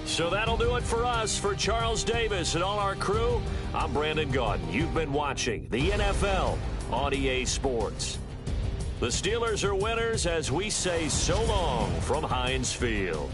So that'll do it for us. For Charles Davis and all our crew, I'm Brandon Gaudin. You've been watching the NFL on EA Sports. The Steelers are winners as we say so long from Heinz Field.